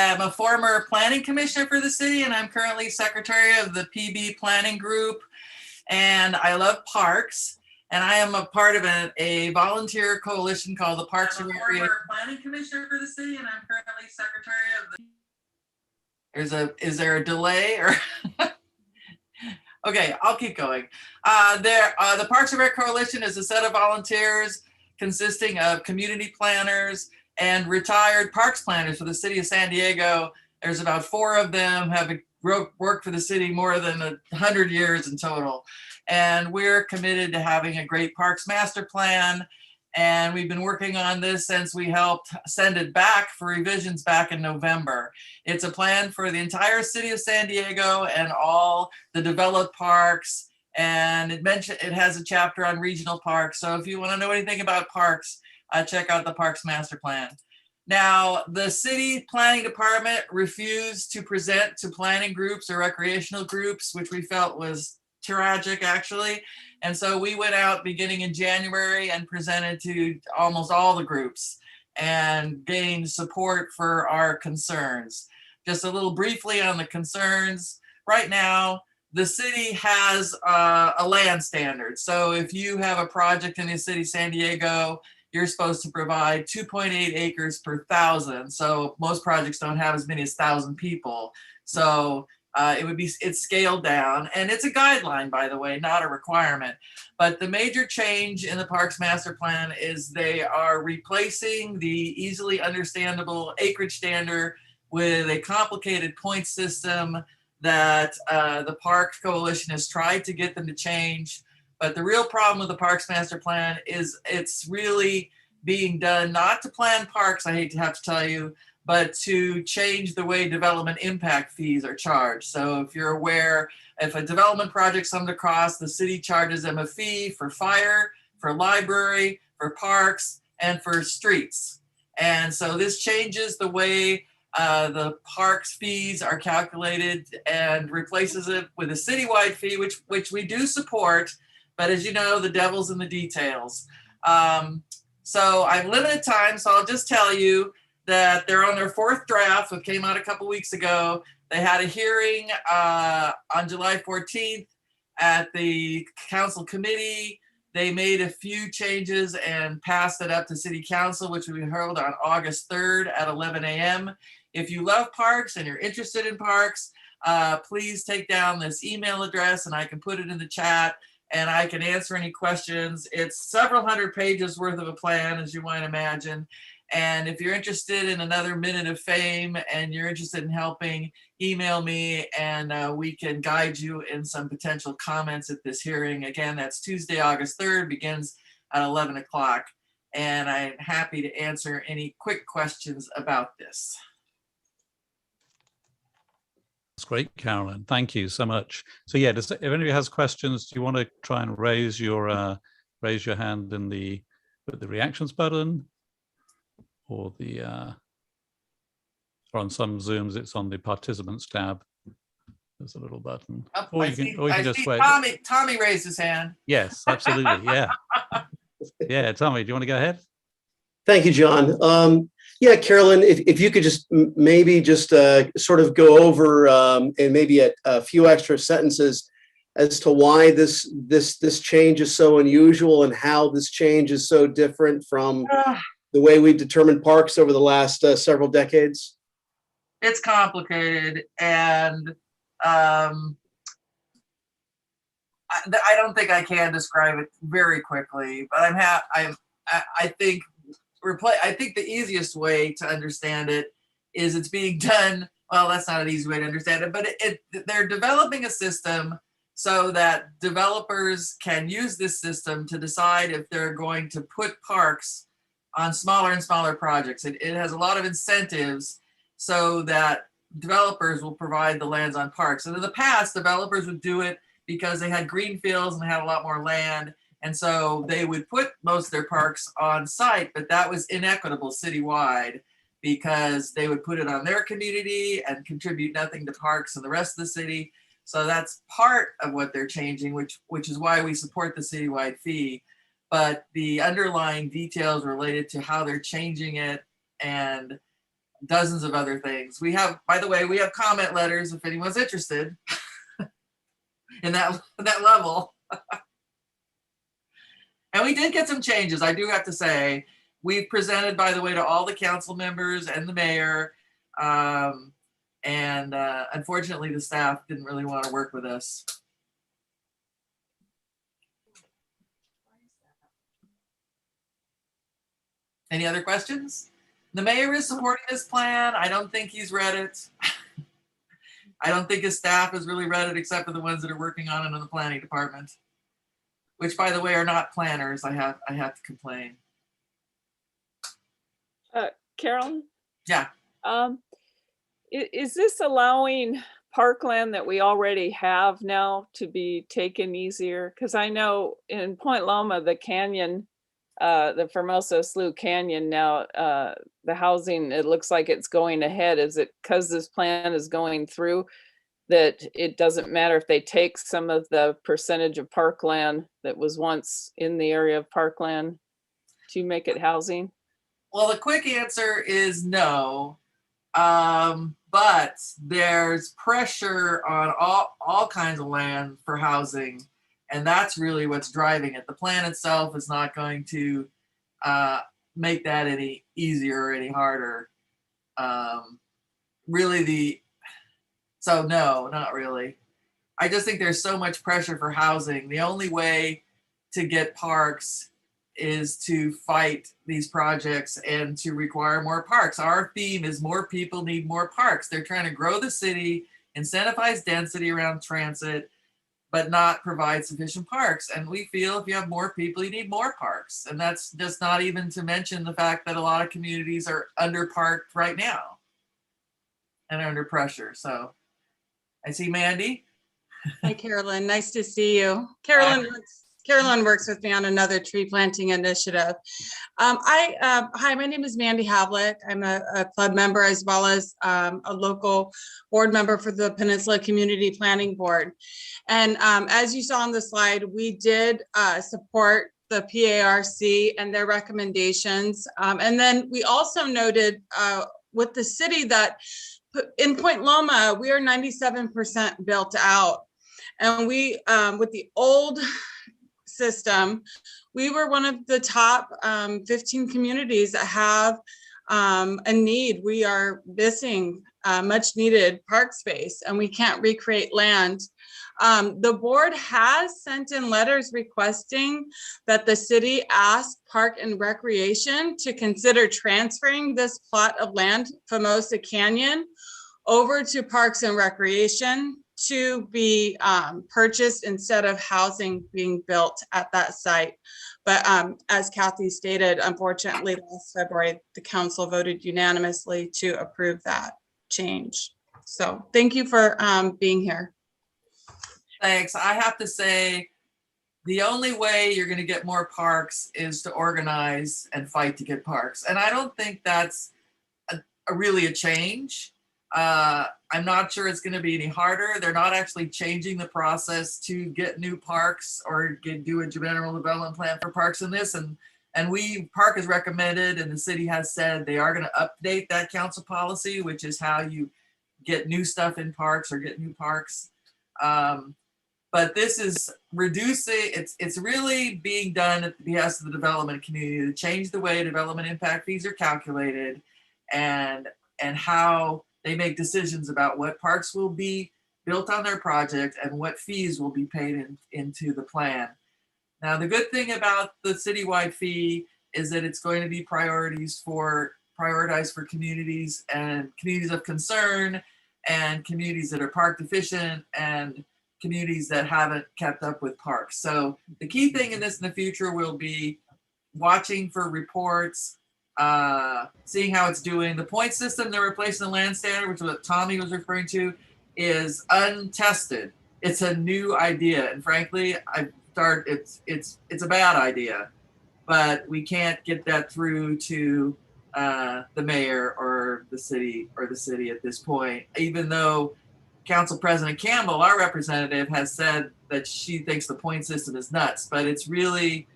I'm a former planning commissioner for the city, and I'm currently secretary of the PB planning group. And I love parks. And I am a part of a volunteer coalition called the Parks and Recreation. I'm a former planning commissioner for the city, and I'm currently secretary of the. Is there a delay or? Okay, I'll keep going. The Parks and Rec Coalition is a set of volunteers consisting of community planners and retired parks planners for the city of San Diego. There's about 4 of them have worked for the city more than 100 years in total. And we're committed to having a great parks master plan. And we've been working on this since we helped send it back for revisions back in November. It's a plan for the entire city of San Diego and all the developed parks. And it has a chapter on regional parks. So if you want to know anything about parks, check out the Parks Master Plan. Now, the city planning department refused to present to planning groups or recreational groups, which we felt was tragic, actually. And so we went out beginning in January and presented to almost all the groups and gained support for our concerns. Just a little briefly on the concerns. Right now, the city has a land standard. So if you have a project in the city of San Diego, you're supposed to provide 2.8 acres per 1,000. So most projects don't have as many as 1,000 people. So it's scaled down, and it's a guideline, by the way, not a requirement. But the major change in the Parks Master Plan is they are replacing the easily understandable acreage standard with a complicated point system that the Parks Coalition has tried to get them to change. But the real problem with the Parks Master Plan is it's really being done not to plan parks, I hate to have to tell you, but to change the way development impact fees are charged. So if you're aware, if a development project comes across, the city charges them a fee for fire, for library, for parks, and for streets. And so this changes the way the parks fees are calculated and replaces it with a citywide fee, which we do support. But as you know, the devil's in the details. So I've limited time, so I'll just tell you that they're on their 4th draft. It came out a couple weeks ago. They had a hearing on July 14th at the council committee. They made a few changes and passed it up to city council, which will be held on August 3rd at 11 a.m. If you love parks and you're interested in parks, please take down this email address and I can put it in the chat and I can answer any questions. It's several hundred pages worth of a plan, as you might imagine. And if you're interested in another minute of fame and you're interested in helping, email me and we can guide you in some potential comments at this hearing. Again, that's Tuesday, August 3rd, begins at 11 o'clock. And I'm happy to answer any quick questions about this. That's great, Carolyn. Thank you so much. So yeah, if anybody has questions, do you want to try and raise your hand in with the reactions button, or or on some Zooms it's on the participants tab. There's a little button. Or you can just wait. Tommy raised his hand. Yes, absolutely. Yeah. Yeah, Tommy, do you want to go ahead? Thank you, John. Yeah, Carolyn, if you could just maybe just sort of go over and maybe a few extra sentences as to why this change is so unusual and how this change is so different from the way we've determined parks over the last several decades. It's complicated, and I don't think I can describe it very quickly, but I think the easiest way to understand it is it's being done. Well, that's not an easy way to understand it, but they're developing a system so that developers can use this system to decide if they're going to put parks on smaller and smaller projects. It has a lot of incentives so that developers will provide the lands on parks. And in the past, developers would do it because they had green fields and they had a lot more land. And so they would put most of their parks on site, but that was inequitable citywide because they would put it on their community and contribute nothing to parks and the rest of the city. So that's part of what they're changing, which is why we support the citywide fee. But the underlying details related to how they're changing it and dozens of other things. We have, by the way, we have comment letters if anyone's interested in that level. And we did get some changes, I do have to say. We've presented, by the way, to all the council members and the mayor. Unfortunately, the staff didn't really want to work with us. Any other questions? The mayor is supporting this plan. I don't think he's read it. I don't think his staff has really read it, except for the ones that are working on it in the planning department, which, by the way, are not planners. I have to complain. Carolyn? Yeah. Is this allowing parkland that we already have now to be taken easier? Because I know in Point Loma, the canyon, the Formosa Slough Canyon now, the housing, it looks like it's going ahead. Is it because this plan is going through that it doesn't matter if they take some of the percentage of parkland that was once in the area of parkland to make it housing? Well, the quick answer is no. But there's pressure on all kinds of land for housing, and that's really what's driving it. The plan itself is not going to make that any easier or any harder. So no, not really. I just think there's so much pressure for housing. The only way to get parks is to fight these projects and to require more parks. Our theme is more people need more parks. They're trying to grow the city, incentivize density around transit, but not provide sufficient parks. And we feel if you have more people, you need more parks. And that's just not even to mention the fact that a lot of communities are underparked right now and are under pressure. So I see Mandy. Hi, Carolyn. Nice to see you. Carolyn works with me on another tree planting initiative. Hi, my name is Mandy Havlick. I'm a club member as well as a local board member for the Peninsula Community Planning Board. And as you saw on the slide, we did support the PARC and their recommendations. And then we also noted with the city that in Point Loma, we are 97% built out. And we, with the old system, we were one of the top 15 communities that have a need. We are missing much needed park space, and we can't recreate land. The board has sent in letters requesting that the city ask Park and Recreation to consider transferring this plot of land, Formosa Canyon, over to Parks and Recreation to be purchased instead of housing being built at that site. But as Kathy stated, unfortunately, last February, the council voted unanimously to approve that change. So thank you for being here. Thanks. I have to say, the only way you're going to get more parks is to organize and fight to get parks. And I don't think that's really a change. I'm not sure it's going to be any harder. They're not actually changing the process to get new parks or do a general development plan for parks in this. And Park has recommended, and the city has said they are going to update that council policy, which is how you get new stuff in parks or get new parks. But this is reducing, it's really being done at the behest of the development community to change the way development impact fees are calculated and how they make decisions about what parks will be built on their project and what fees will be paid into the plan. Now, the good thing about the citywide fee is that it's going to be prioritized for communities and communities of concern and communities that are park deficient and communities that haven't kept up with parks. So the key thing in this in the future will be watching for reports, seeing how it's doing. The point system they're replacing the land standard, which is what Tommy was referring to, is untested. It's a new idea, and frankly, it's a bad idea, but we can't get that through to the mayor or the city at this point. Even though Council President Campbell, our representative, has said that she thinks the point system is nuts, but it's really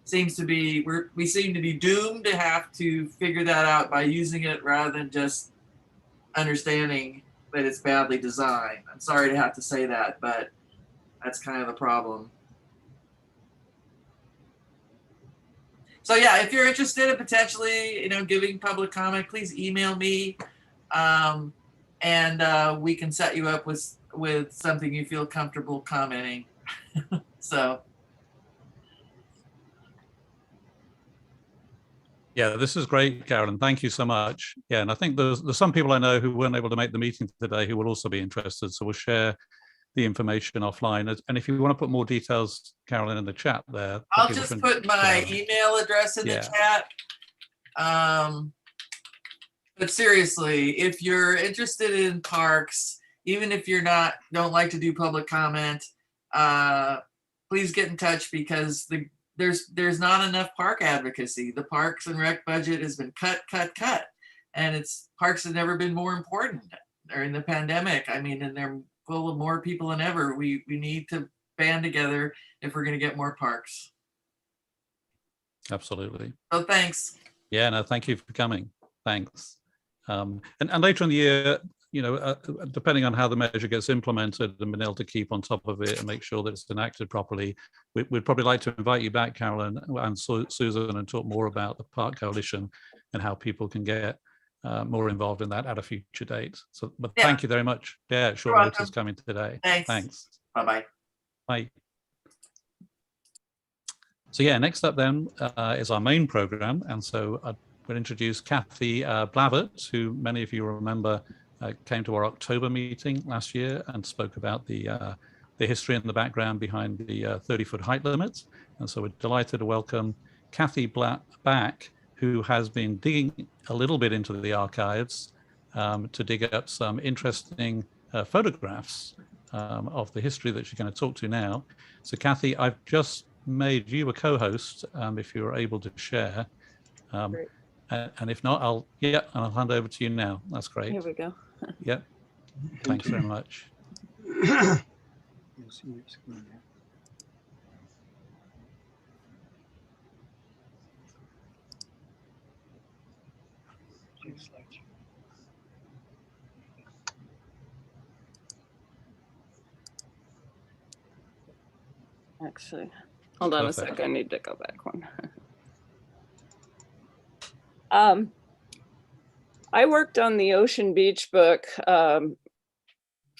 seems to be, we seem to be doomed to have to figure that out by using it rather than just understanding that it's badly designed. I'm sorry to have to say that, but that's kind of the problem. So yeah, if you're interested in potentially, giving public comment, please email me, and we can set you up with something you feel comfortable commenting. So. Yeah, this is great, Carolyn. Thank you so much. Yeah, and I think there's some people I know who weren't able to make the meeting today who will also be interested. So we'll share the information offline. And if you want to put more details, Carolyn, in the chat there. I'll just put my email address in the chat. But seriously, if you're interested in parks, even if you're don't like to do public comment, please get in touch, because there's not enough park advocacy. The Parks and Rec budget has been cut, and parks have never been more important during the pandemic. I mean, and they're full of more people than ever. We need to band together if we're going to get more parks. Absolutely. So thanks. Yeah, no, thank you for coming. Thanks. And later in the year, depending on how the measure gets implemented and being able to keep on top of it and make sure that it's enacted properly, we'd probably like to invite you back, Carolyn and Susan, and talk more about the Park Coalition and how people can get more involved in that at a future date. So, but yeah. Thank you very much. Yeah, short notice coming today. Thanks. Bye-bye. Bye. So yeah, next up then is our main program. And so I will introduce Kathy Blavatt, who many of you remember came to our October meeting last year and spoke about the history and the background behind the 30-foot height limit. And so we're delighted to welcome Kathy back, who has been digging a little bit into the archives to dig up some interesting photographs of the history that she's going to talk to now. So Kathy, I've just made you a co-host if you're able to share. And if not, I'll hand over to you now. That's great. Here we go. Yep. Thanks very much. Actually, hold on a sec. I need to go back one. I worked on the Ocean Beach book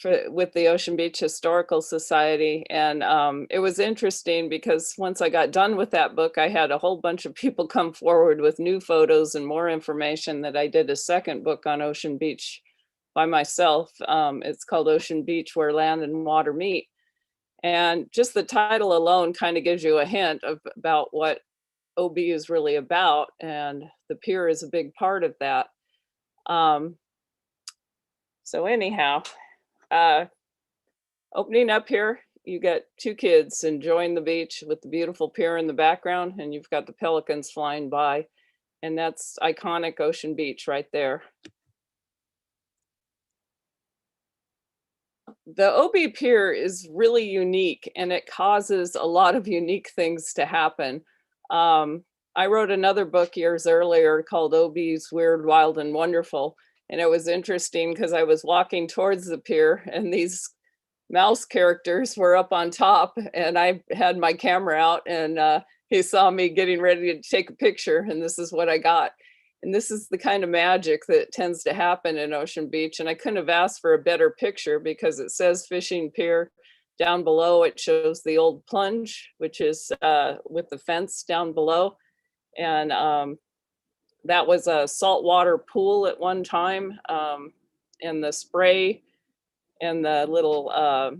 with the Ocean Beach Historical Society, and it was interesting because once I got done with that book, I had a whole bunch of people come forward with new photos and more information that I did a second book on Ocean Beach by myself. It's called Ocean Beach, Where Land and Water Meet. And just the title alone kind of gives you a hint about what OB is really about, and the pier is a big part of that. So anyhow, opening up here, you get two kids enjoying the beach with the beautiful pier in the background, and you've got the pelicans flying by, and that's iconic Ocean Beach right there. The OB Pier is really unique, and it causes a lot of unique things to happen. I wrote another book years earlier called OB's Weird, Wild, and Wonderful. And it was interesting because I was walking towards the pier and these mouse characters were up on top, and I had my camera out, and he saw me getting ready to take a picture, and this is what I got. And this is the kind of magic that tends to happen in Ocean Beach. And I couldn't have asked for a better picture because it says Fishing Pier. Down below, it shows the old plunge, which is with the fence down below. And that was a saltwater pool at one time. And the spray and the little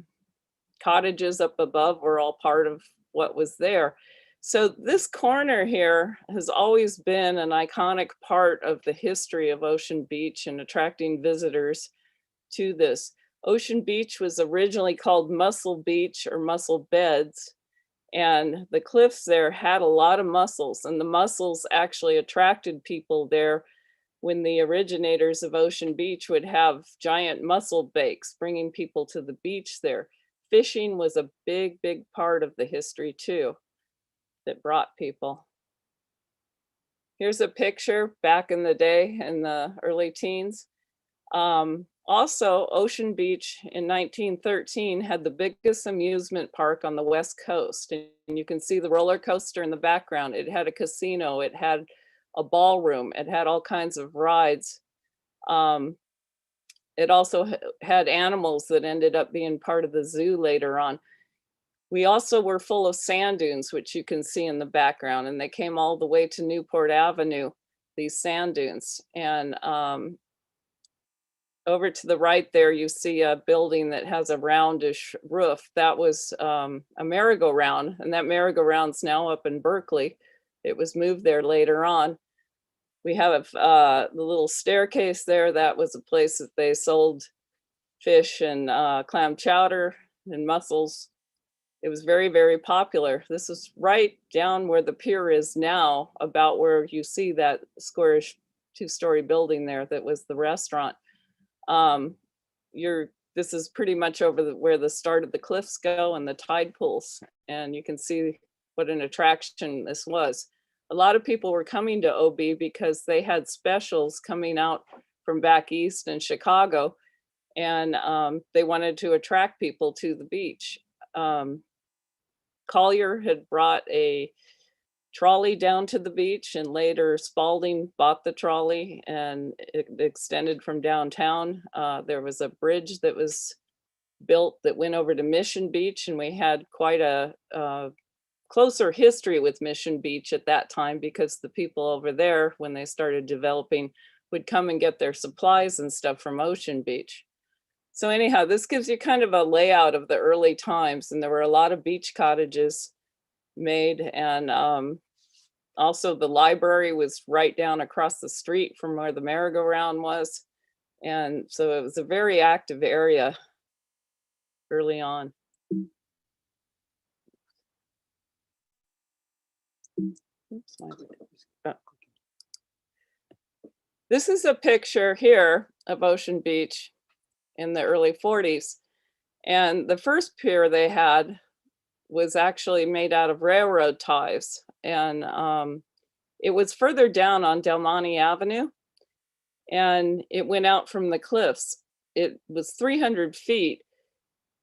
cottages up above were all part of what was there. So this corner here has always been an iconic part of the history of Ocean Beach and attracting visitors to this. Ocean Beach was originally called Mussel Beach or Mussel Beds, and the cliffs there had a lot of mussels, and the mussels actually attracted people there when the originators of Ocean Beach would have giant mussel bakes, bringing people to the beach there. Fishing was a big, big part of the history too. that brought people. Here's a picture back in the day in the early teens. Also, Ocean Beach in 1913 had the biggest amusement park on the West Coast. And you can see the roller coaster in the background. It had a casino, it had a ballroom, it had all kinds of rides. It also had animals that ended up being part of the zoo later on. We also were full of sand dunes, which you can see in the background, and they came all the way to Newport Avenue, these sand dunes. And over to the right there, you see a building that has a roundish roof. That was a merry-go-round, and that merry-go-round's now up in Berkeley. It was moved there later on. We have the little staircase there. That was a place that they sold fish and clam chowder and mussels. It was very, very popular. This is right down where the pier is now, about where you see that squarish two-story building there that was the restaurant. This is pretty much over where the start of the cliffs go and the tide pools, and you can see what an attraction this was. A lot of people were coming to OB because they had specials coming out from back east in Chicago, and they wanted to attract people to the beach. Collier had brought a trolley down to the beach, and later Spalding bought the trolley and it extended from downtown. There was a bridge that was built that went over to Mission Beach, and we had quite a closer history with Mission Beach at that time, because the people over there, when they started developing, would come and get their supplies and stuff from Ocean Beach. So anyhow, this gives you kind of a layout of the early times, and there were a lot of beach cottages made, and also the library was right down across the street from where the merry-go-round was, and so it was a very active area early on. Oops, this is a picture here of Ocean Beach in the early 40s, and the first pier they had was actually made out of railroad ties, and it was further down on Del Monte Avenue, and it went out from the cliffs. It was 300 feet,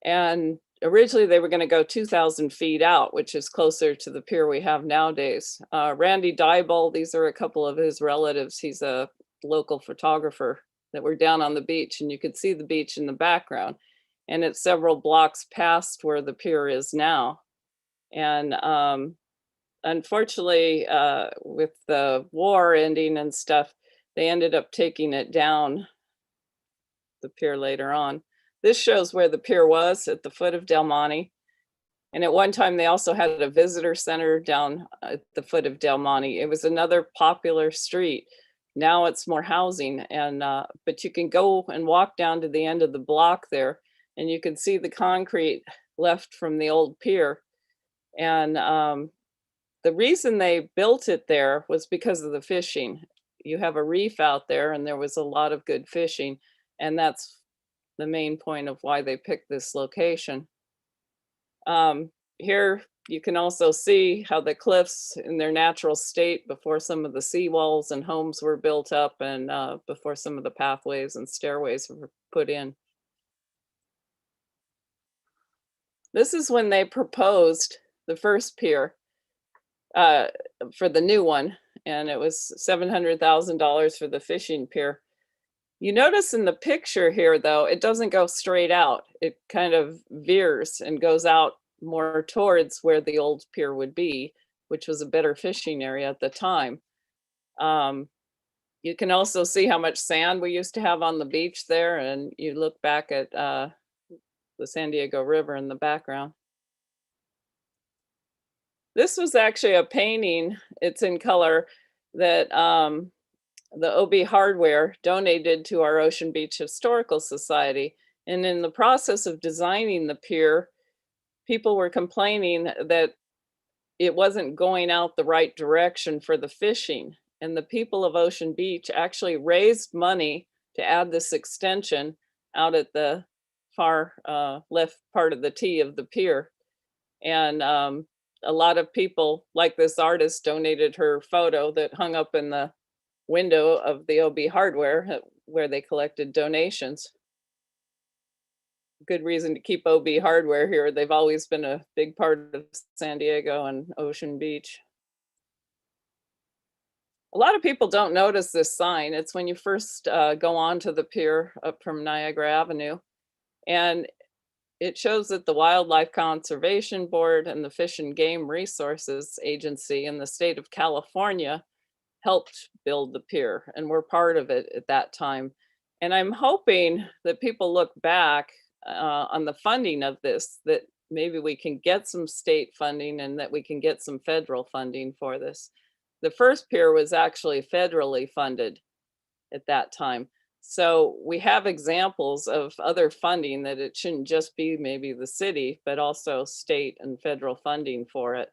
and originally they were going to go 2,000 feet out, which is closer to the pier we have nowadays. Randy Diebold, these are a couple of his relatives. He's a local photographer that were down on the beach, and you could see the beach in the background. And it's several blocks past where the pier is now. And unfortunately, with the war ending and stuff, they ended up taking it down, the pier, later on. This shows where the pier was, at the foot of Del Monte. And at one time, they also had a visitor center down at the foot of Del Monte. It was another popular street. Now it's more housing, and but you can go and walk down to the end of the block there, and you can see the concrete left from the old pier. And the reason they built it there was because of the fishing. You have a reef out there, and there was a lot of good fishing, and that's the main point of why they picked this location. Here you can also see how the cliffs in their natural state before some of the seawalls and homes were built up, and before some of the pathways and stairways were put in. This is when they proposed the first pier for the new one, and it was $700,000 for the fishing pier. You notice in the picture here, though, it doesn't go straight out. It kind of veers and goes out more towards where the old pier would be, which was a better fishing area at the time. You can also see how much sand we used to have on the beach there, and you look back at the San Diego River in the background. This was actually a painting, it's in color, that the OB Hardware donated to our Ocean Beach Historical Society. And in the process of designing the pier, people were complaining that it wasn't going out the right direction for the fishing. And the people of Ocean Beach actually raised money to add this extension out at the far left part of the T of the pier. And a lot of people, like this artist, donated her photo that hung up in the window of the OB Hardware where they collected donations. Good reason to keep OB Hardware here. They've always been a big part of San Diego and Ocean Beach. A lot of people don't notice this sign. It's when you first go onto the pier up from Niagara Avenue. And it shows that the Wildlife Conservation Board and the Fish and Game Resources Agency in the state of California helped build the pier and were part of it at that time. And I'm hoping that people look back on the funding of this, that maybe we can get some state funding and that we can get some federal funding for this. The first pier was actually federally funded at that time. So we have examples of other funding that it shouldn't just be maybe the city, but also state and federal funding for it.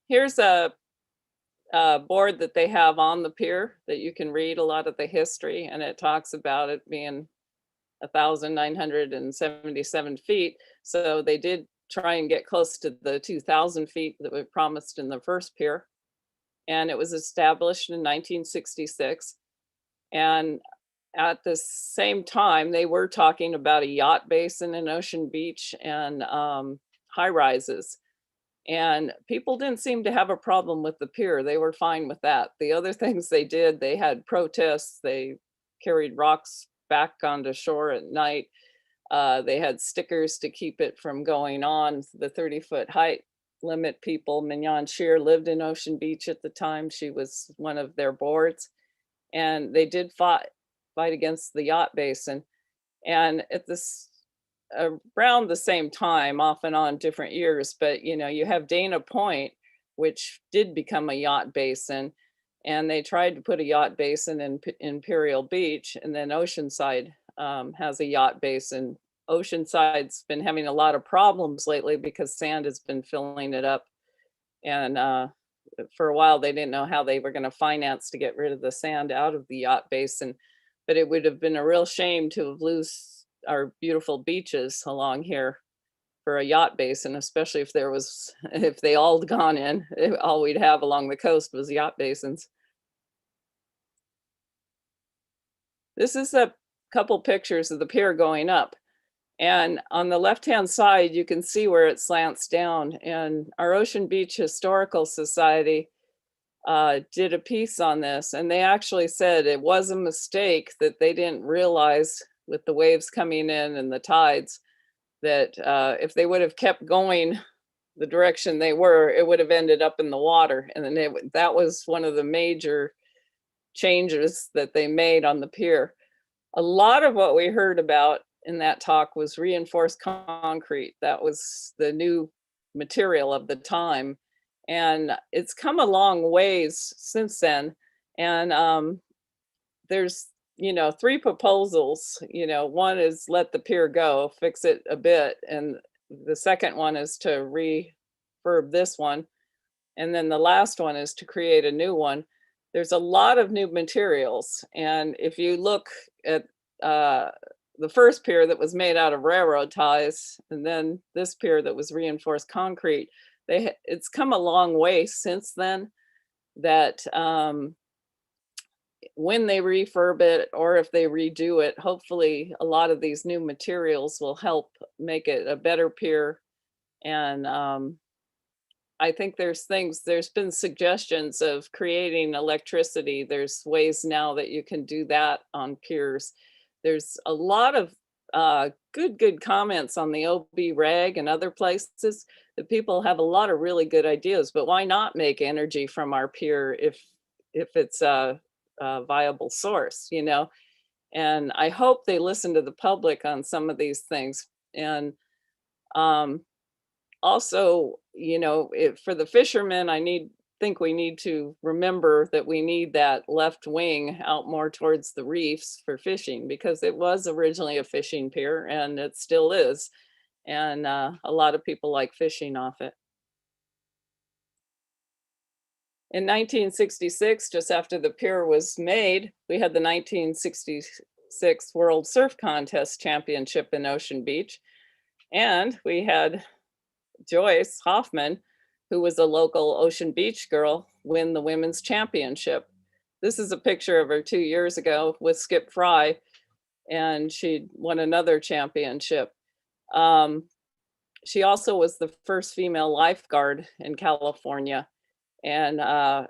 Here's a board that they have on the pier that you can read a lot of the history, and it talks about it being 1,977 feet. So they did try and get close to the 2,000 feet that we promised in the first pier. And it was established in 1966. And at the same time, they were talking about a yacht basin in Ocean Beach and high rises. And people didn't seem to have a problem with the pier. They were fine with that. The other things they did, they had protests. They carried rocks back onto shore at night. They had stickers to keep it from going on the 30-foot height limit. People, Mignon Shear lived in Ocean Beach at the time. She was one of their boards. And they did fight against the yacht basin. And at this, around the same time, off and on different years, but you know, you have Dana Point, which did become a yacht basin, and they tried to put a yacht basin in Imperial Beach, and then Oceanside has a yacht basin. Oceanside's been having a lot of problems lately because sand has been filling it up, and for a while they didn't know how they were going to finance to get rid of the sand out of the yacht basin, but it would have been a real shame to have lost our beautiful beaches along here for a yacht basin, especially if they all gone in, all we'd have along the coast was yacht basins. This is a couple pictures of the pier going up. And on the left-hand side, you can see where it slants down. And our Ocean Beach Historical Society did a piece on this. And they actually said it was a mistake that they didn't realize with the waves coming in and the tides, that if they would have kept going the direction they were, it would have ended up in the water. And then that was one of the major changes that they made on the pier. A lot of what we heard about in that talk was reinforced concrete. That was the new material of the time. And it's come a long ways since then. And there's, you know, 3 proposals. You know, one is let the pier go, fix it a bit. And the second one is to refurb this one. And then the last one is to create a new one. There's a lot of new materials. And if you look at the first pier that was made out of railroad ties, and then this pier that was reinforced concrete, it's come a long way since then, that when they refurb it or if they redo it, hopefully a lot of these new materials will help make it a better pier. And I think there's been suggestions of creating electricity. There's ways now that you can do that on piers. There's a lot of good comments on the OB reg and other places that people have a lot of really good ideas, but why not make energy from our pier if it's a viable source, you know? And I hope they listen to the public on some of these things. And also, you know, for the fishermen, think we need to remember that we need that left wing out more towards the reefs for fishing, because it was originally a fishing pier and it still is. And a lot of people like fishing off it. In 1966, just after the pier was made, we had the 1966 World Surf Contest Championship in Ocean Beach. And we had Joyce Hoffman, who was a local Ocean Beach girl, win the women's championship. This is a picture of her 2 years ago with Skip Fry, and she won another championship. She also was the first female lifeguard in California. And a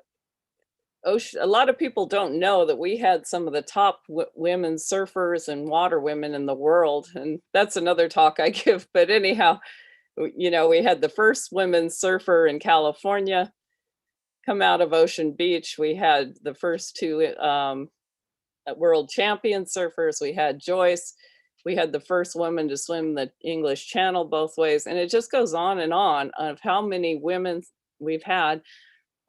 lot of people don't know that we had some of the top women surfers and water women in the world. And that's another talk I give. But anyhow, you know, we had the first women surfer in California come out of Ocean Beach. We had the first two world champion surfers. We had Joyce. We had the first woman to swim the English Channel both ways. And it just goes on of how many women we've had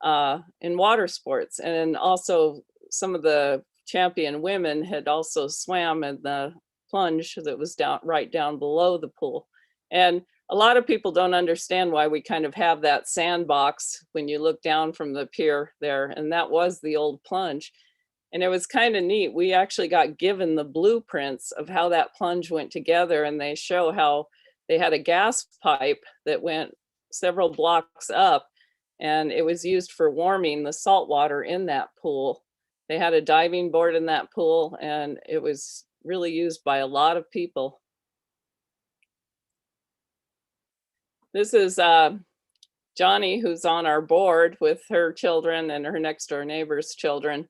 in water sports. And also some of the champion women had also swam in the plunge that was right down below the pool. And a lot of people don't understand why we kind of have that sandbox when you look down from the pier there. And that was the old plunge. And it was kind of neat. We actually got given the blueprints of how that plunge went together. And they show how they had a gas pipe that went several blocks up, and it was used for warming the salt water in that pool. They had a diving board in that pool, and it was really used by a lot of people. This is Johnny, who's on our board with her children and her next door neighbor's children.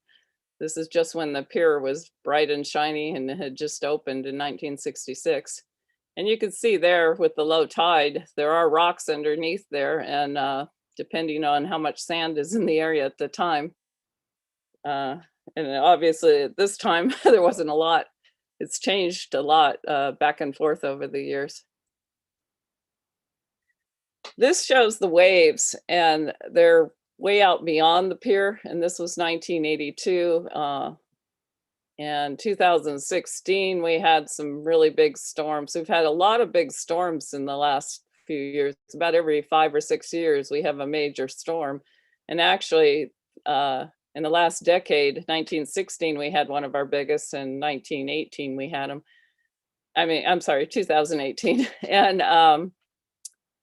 This is just when the pier was bright and shiny and it had just opened in 1966. And you can see there with the low tide, there are rocks underneath there, and depending on how much sand is in the area at the time. And obviously at this time, there wasn't a lot. It's changed a lot back and forth over the years. This shows the waves, and they're way out beyond the pier. And this was 1982. And 2016, we had some really big storms. We've had a lot of big storms in the last few years. About every 5 or 6 years, we have a major storm. And actually, in the last decade, 1916, we had one of our biggest, and 1918, we had them. I'm sorry, 2018. And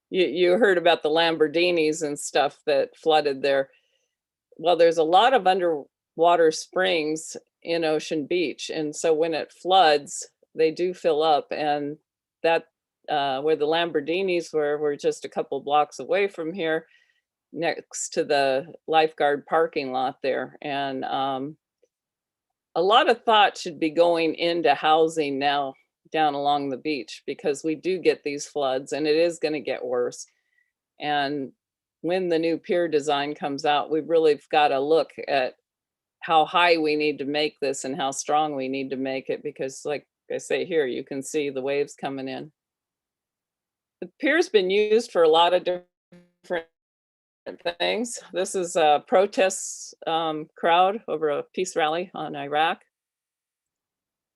you heard about the Lamborghinis and stuff that flooded there. Well, there's a lot of underwater springs in Ocean Beach. And so when it floods, they do fill up. And that where the Lamborghinis were just a couple blocks away from here, next to the lifeguard parking lot there. And a lot of thought should be going into housing now down along the beach, because we do get these floods and it is going to get worse. And when the new pier design comes out, we really have got to look at how high we need to make this and how strong we need to make it, because like I say here, you can see the waves coming in. The pier's been used for a lot of different things. This is a protest crowd over a peace rally on Iraq.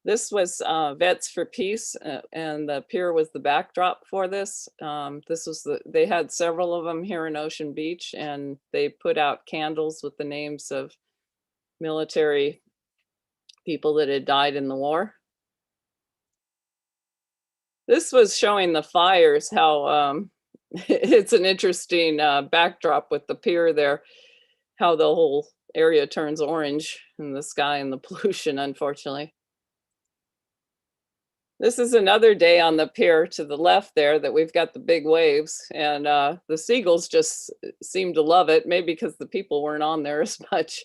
This was Vets for Peace, and the pier was the backdrop for this. They had several of them here in Ocean Beach, and they put out candles with the names of military people that had died in the war. This was showing the fires, how it's an interesting backdrop with the pier there, how the whole area turns orange in the sky and the pollution, unfortunately. This is another day on the pier to the left there that we've got the big waves, and the seagulls just seem to love it, maybe because the people weren't on there as much.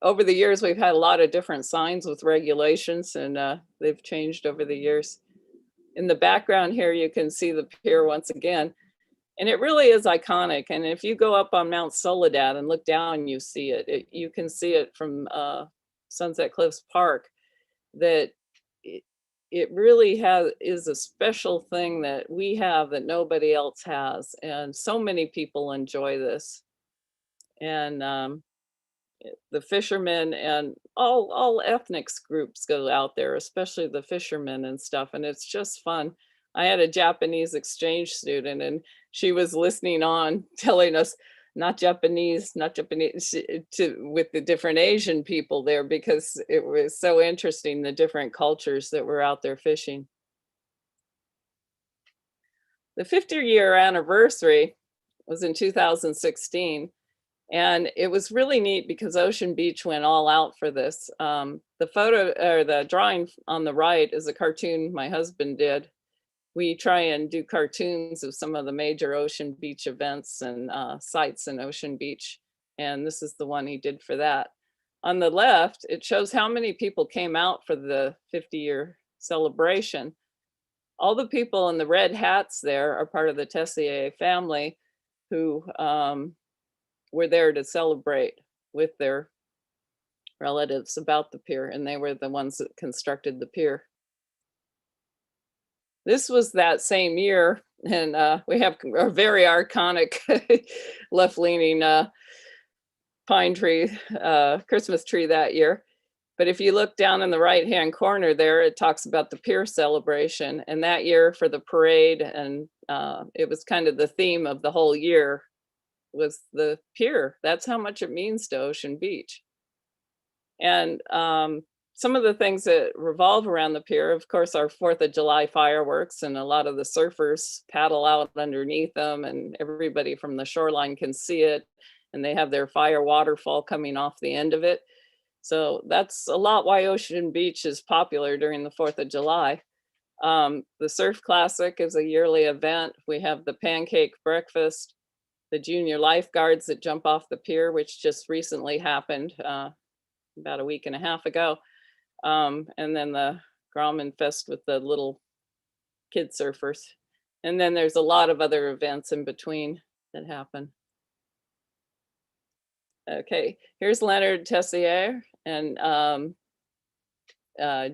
Over the years, we've had a lot of different signs with regulations, and they've changed over the years. In the background here, you can see the pier once again, and it really is iconic. And if you go up on Mount Soledad and look down, you see it. You can see it from Sunset Cliffs Park, that it really is a special thing that we have that nobody else has. And so many people enjoy this. And the fishermen and all ethnic groups go out there, especially the fishermen and stuff. And it's just fun. I had a Japanese exchange student, and she was listening on, telling us, not Japanese, with the different Asian people there, because it was so interesting, the different cultures that were out there fishing. The 50-year anniversary was in 2016. And it was really neat because Ocean Beach went all out for this. The photo or the drawing on the right is a cartoon my husband did. We try and do cartoons of some of the major Ocean Beach events and sites in Ocean Beach. And this is the one he did for that. On the left, it shows how many people came out for the 50-year celebration. All the people in the red hats there are part of the Tessier family who were there to celebrate with their relatives about the pier, and they were the ones that constructed the pier. This was that same year, and we have a very iconic left-leaning pine tree, Christmas tree that year. But if you look down in the right-hand corner there, it talks about the pier celebration. And that year for the parade, and it was kind of the theme of the whole year, was the pier. That's how much it means to Ocean Beach. And some of the things that revolve around the pier, of course, are 4th of July fireworks, and a lot of the surfers paddle out underneath them, and everybody from the shoreline can see it, and they have their fire waterfall coming off the end of it. So that's a lot why Ocean Beach is popular during the 4th of July. The Surf Classic is a yearly event. We have the pancake breakfast, the junior lifeguards that jump off the pier, which just recently happened about a week and a half ago. And then the Grauman Fest with the little kid surfers. And then there's a lot of other events in between that happen. Okay, here's Leonard Tessier and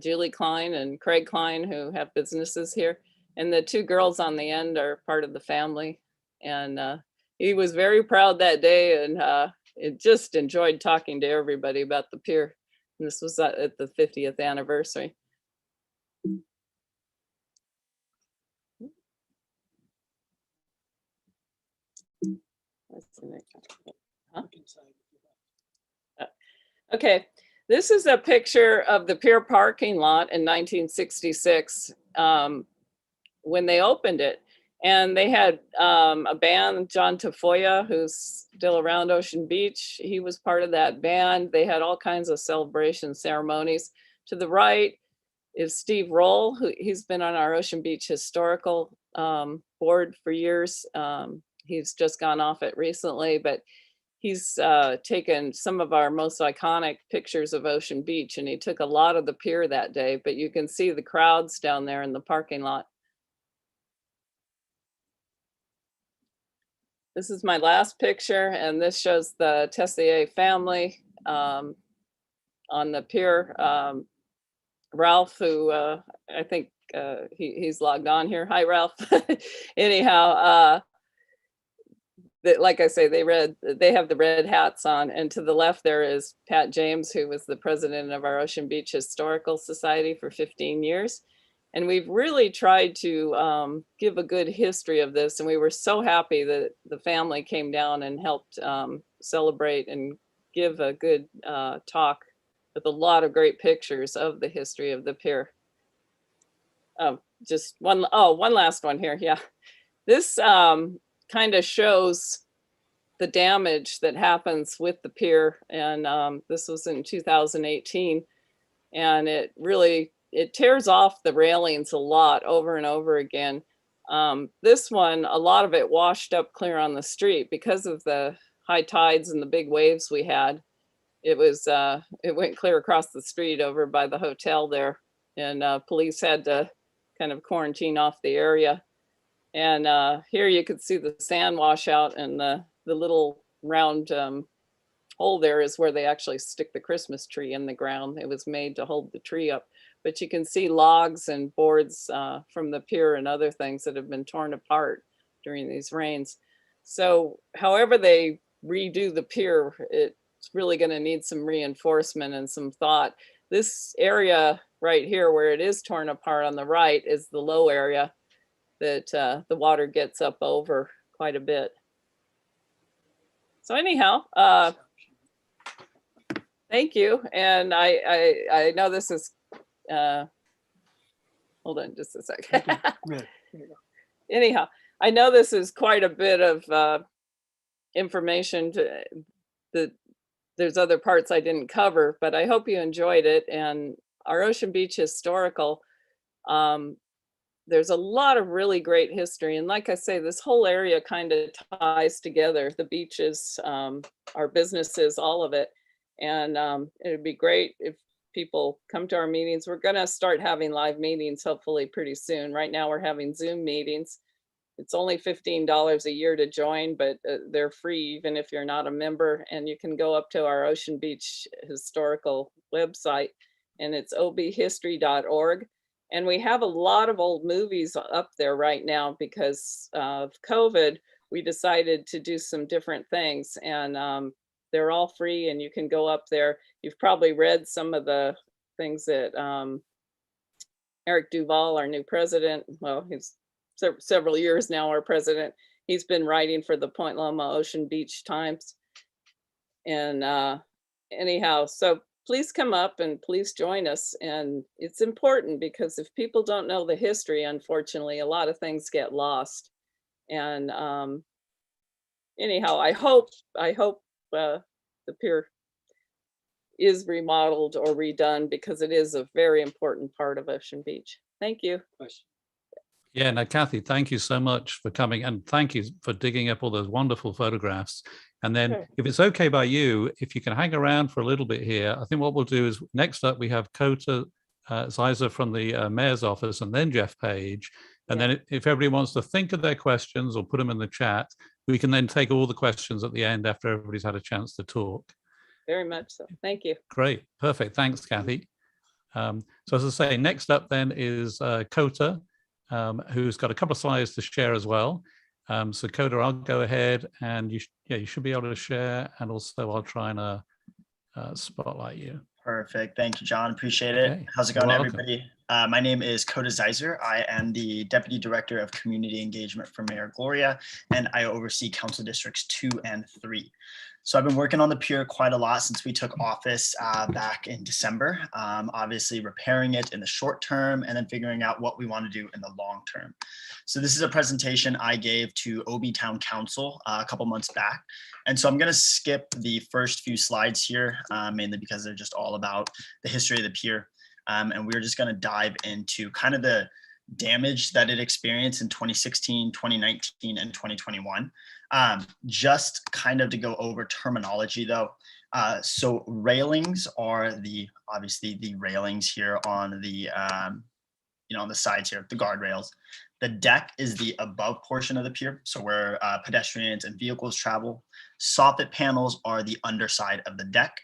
Julie Klein and Craig Klein, who have businesses here. And the 2 girls on the end are part of the family. And he was very proud that day, and it just enjoyed talking to everybody about the pier. And this was at the 50th anniversary. Huh? Okay, this is a picture of the pier parking lot in 1966 when they opened it. And they had a band, John Tafoya, who's still around Ocean Beach. He was part of that band. They had all kinds of celebration ceremonies. To the right is Steve Roll, who he's been on our Ocean Beach historical board for years. He's just gone off it recently, but he's taken some of our most iconic pictures of Ocean Beach, and he took a lot of the pier that day, but you can see the crowds down there in the parking lot. This is my last picture, and this shows the Tessier family on the pier. Ralph, who I think he's logged on here. Hi, Ralph. Anyhow, like I say, they have the red hats on, and to the left there is Pat James, who was the president of our Ocean Beach Historical Society for 15 years. And we've really tried to give a good history of this. And we were so happy that the family came down and helped celebrate and give a good talk with a lot of great pictures of the history of the pier. Just one last one here. Yeah. This kind of shows the damage that happens with the pier. And this was in 2018. And it tears off the railings a lot over and over again. This one, a lot of it washed up clear on the street because of the high tides and the big waves we had. It went clear across the street over by the hotel there, and police had to kind of quarantine off the area. And here you could see the sand wash out, and the little round hole there is where they actually stick the Christmas tree in the ground. It was made to hold the tree up. But you can see logs and boards from the pier and other things that have been torn apart during these rains. So however they redo the pier, it's really going to need some reinforcement and some thought. This area right here where it is torn apart on the right is the low area that the water gets up over quite a bit. So anyhow, thank you. And I know this is hold on just a second. Anyhow, I know this is quite a bit of information that there's other parts I didn't cover, but I hope you enjoyed it. And our Ocean Beach Historical, there's a lot of really great history. And like I say, this whole area kind of ties together, the beaches, our businesses, all of it. And it'd be great if people come to our meetings. We're gonna start having live meetings hopefully pretty soon. Right now we're having Zoom meetings. It's only $15 a year to join, but they're free even if you're not a member. And you can go up to our Ocean Beach Historical website, and it's obhistory.org. And we have a lot of old movies up there right now because of COVID. We decided to do some different things, and they're all free, and you can go up there. You've probably read some of the things that Eric Duval, our new president, well, he's several years now our president, he's been writing for the Point Loma Ocean Beach Times. And anyhow, so please come up and please join us. And it's important because if people don't know the history, unfortunately, a lot of things get lost. And anyhow, I hope the pier is remodeled or redone because it is a very important part of Ocean Beach. Thank you. Yeah, no, Kathy, thank you so much for coming, and thank you for digging up all those wonderful photographs. And then Sure. if it's okay by you, if you can hang around for a little bit here, I think what we'll do is next up we have Kohta Zaiser from the mayor's office, and then Geoff Page. And then if everybody wants to think of their questions or put them in the chat, we can then take all the questions at the end after everybody's had a chance to talk. Very much so. Thank you. Great. Perfect. Thanks, Kathy. So as I say, next up then is Kohta, who's got a couple of slides to share as well. So Kohta, I'll go ahead, and you should be able to share, and also I'll try and spotlight you. Perfect. Thank you, John. Appreciate it. Okay. How's it going, You're welcome. everybody? My name is Kohta Zaiser. I am the Deputy Director of Community Engagement for Mayor Gloria, and I oversee Council Districts 2 and 3. So I've been working on the pier quite a lot since we took office back in December, obviously repairing it in the short term and then figuring out what we want to do in the long term. So this is a presentation I gave to OB Town Council a couple months back. And so I'm going to skip the first few slides here, mainly because they're just all about the history of the pier. And we're just going to dive into kind of the damage that it experienced in 2016, 2019, and 2021. Just kind of to go over terminology though. So railings are obviously the railings here on the, on the sides here, the guardrails. The deck is the above portion of the pier, so where pedestrians and vehicles travel. Soffit panels are the underside of the deck.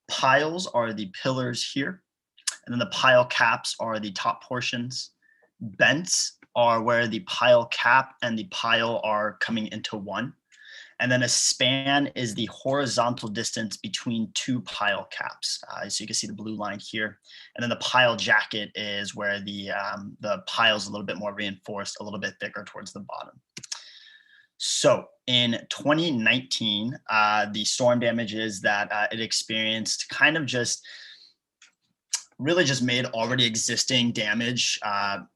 Piles are the pillars here. And then the pile caps are the top portions. Bents are where the pile cap and the pile are coming into one. And then a span is the horizontal distance between two pile caps. So you can see the blue line here. And then the pile jacket is where the pile is a little bit more reinforced, a little bit thicker towards the bottom. So in 2019, the storm damages that it experienced kind of really just made already existing damage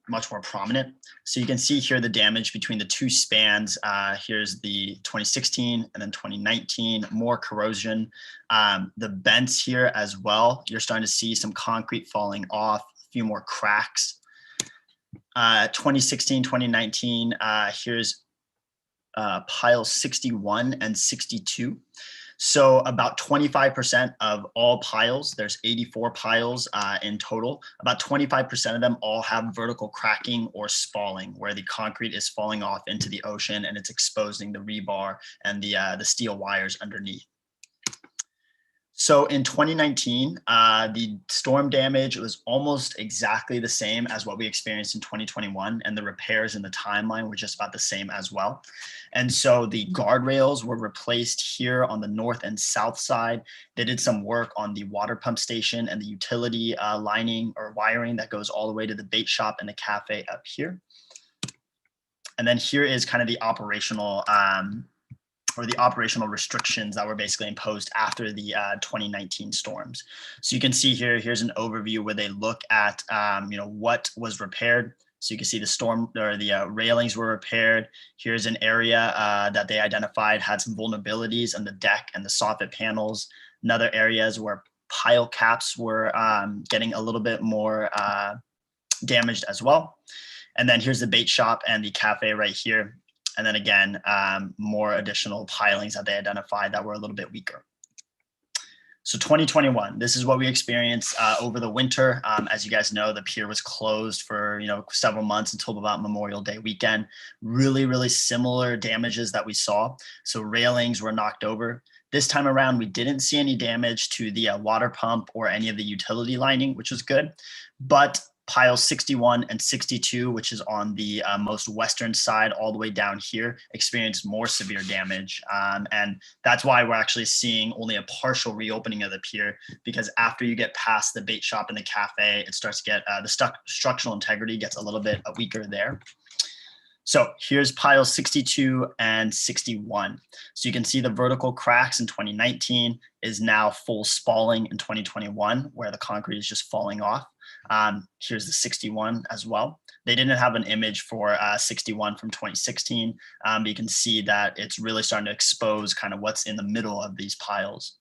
much more prominent. So you can see here the damage between the two spans. Here's the 2016 and then 2019, more corrosion. The bents here as well, you're starting to see some concrete falling off, a few more cracks. 2016, 2019, here's piles 61 and 62. So about 25% of all piles, there's 84 piles in total, about 25% of them all have vertical cracking or spalling, where the concrete is falling off into the ocean and it's exposing the rebar and the steel wires underneath. So in 2019, the storm damage was almost exactly the same as what we experienced in 2021, and the repairs in the timeline were just about the same as well. And so the guardrails were replaced here on the north and south side. They did some work on the water pump station and the utility lining or wiring that goes all the way to the bait shop and the cafe up here. And then here is kind of the operational restrictions that were basically imposed after the 2019 storms. So you can see here, here's an overview where they look at, what was repaired. So you can see the storm or the railings were repaired. Here's an area that they identified had some vulnerabilities on the deck and the soffit panels. Another areas where pile caps were getting a little bit more damaged as well. And then here's the bait shop and the cafe right here. And then again, more additional pilings that they identified that were a little bit weaker. So 2021, this is what we experienced over the winter. As you guys know, the pier was closed for several months until about Memorial Day weekend. Really, really similar damages that we saw. So railings were knocked over. This time around, we didn't see any damage to the water pump or any of the utility lining, which was good. But piles 61 and 62, which is on the most western side all the way down here, experienced more severe damage. And that's why we're actually seeing only a partial reopening of the pier, because after you get past the bait shop and the cafe, it starts to get the structural integrity gets a little bit weaker there. So here's piles 62 and 61. So you can see the vertical cracks in 2019 is now full spalling in 2021, where the concrete is just falling off. Here's the 61 as well. They didn't have an image for 61 from 2016, but you can see that it's really starting to expose kind of what's in the middle of these piles.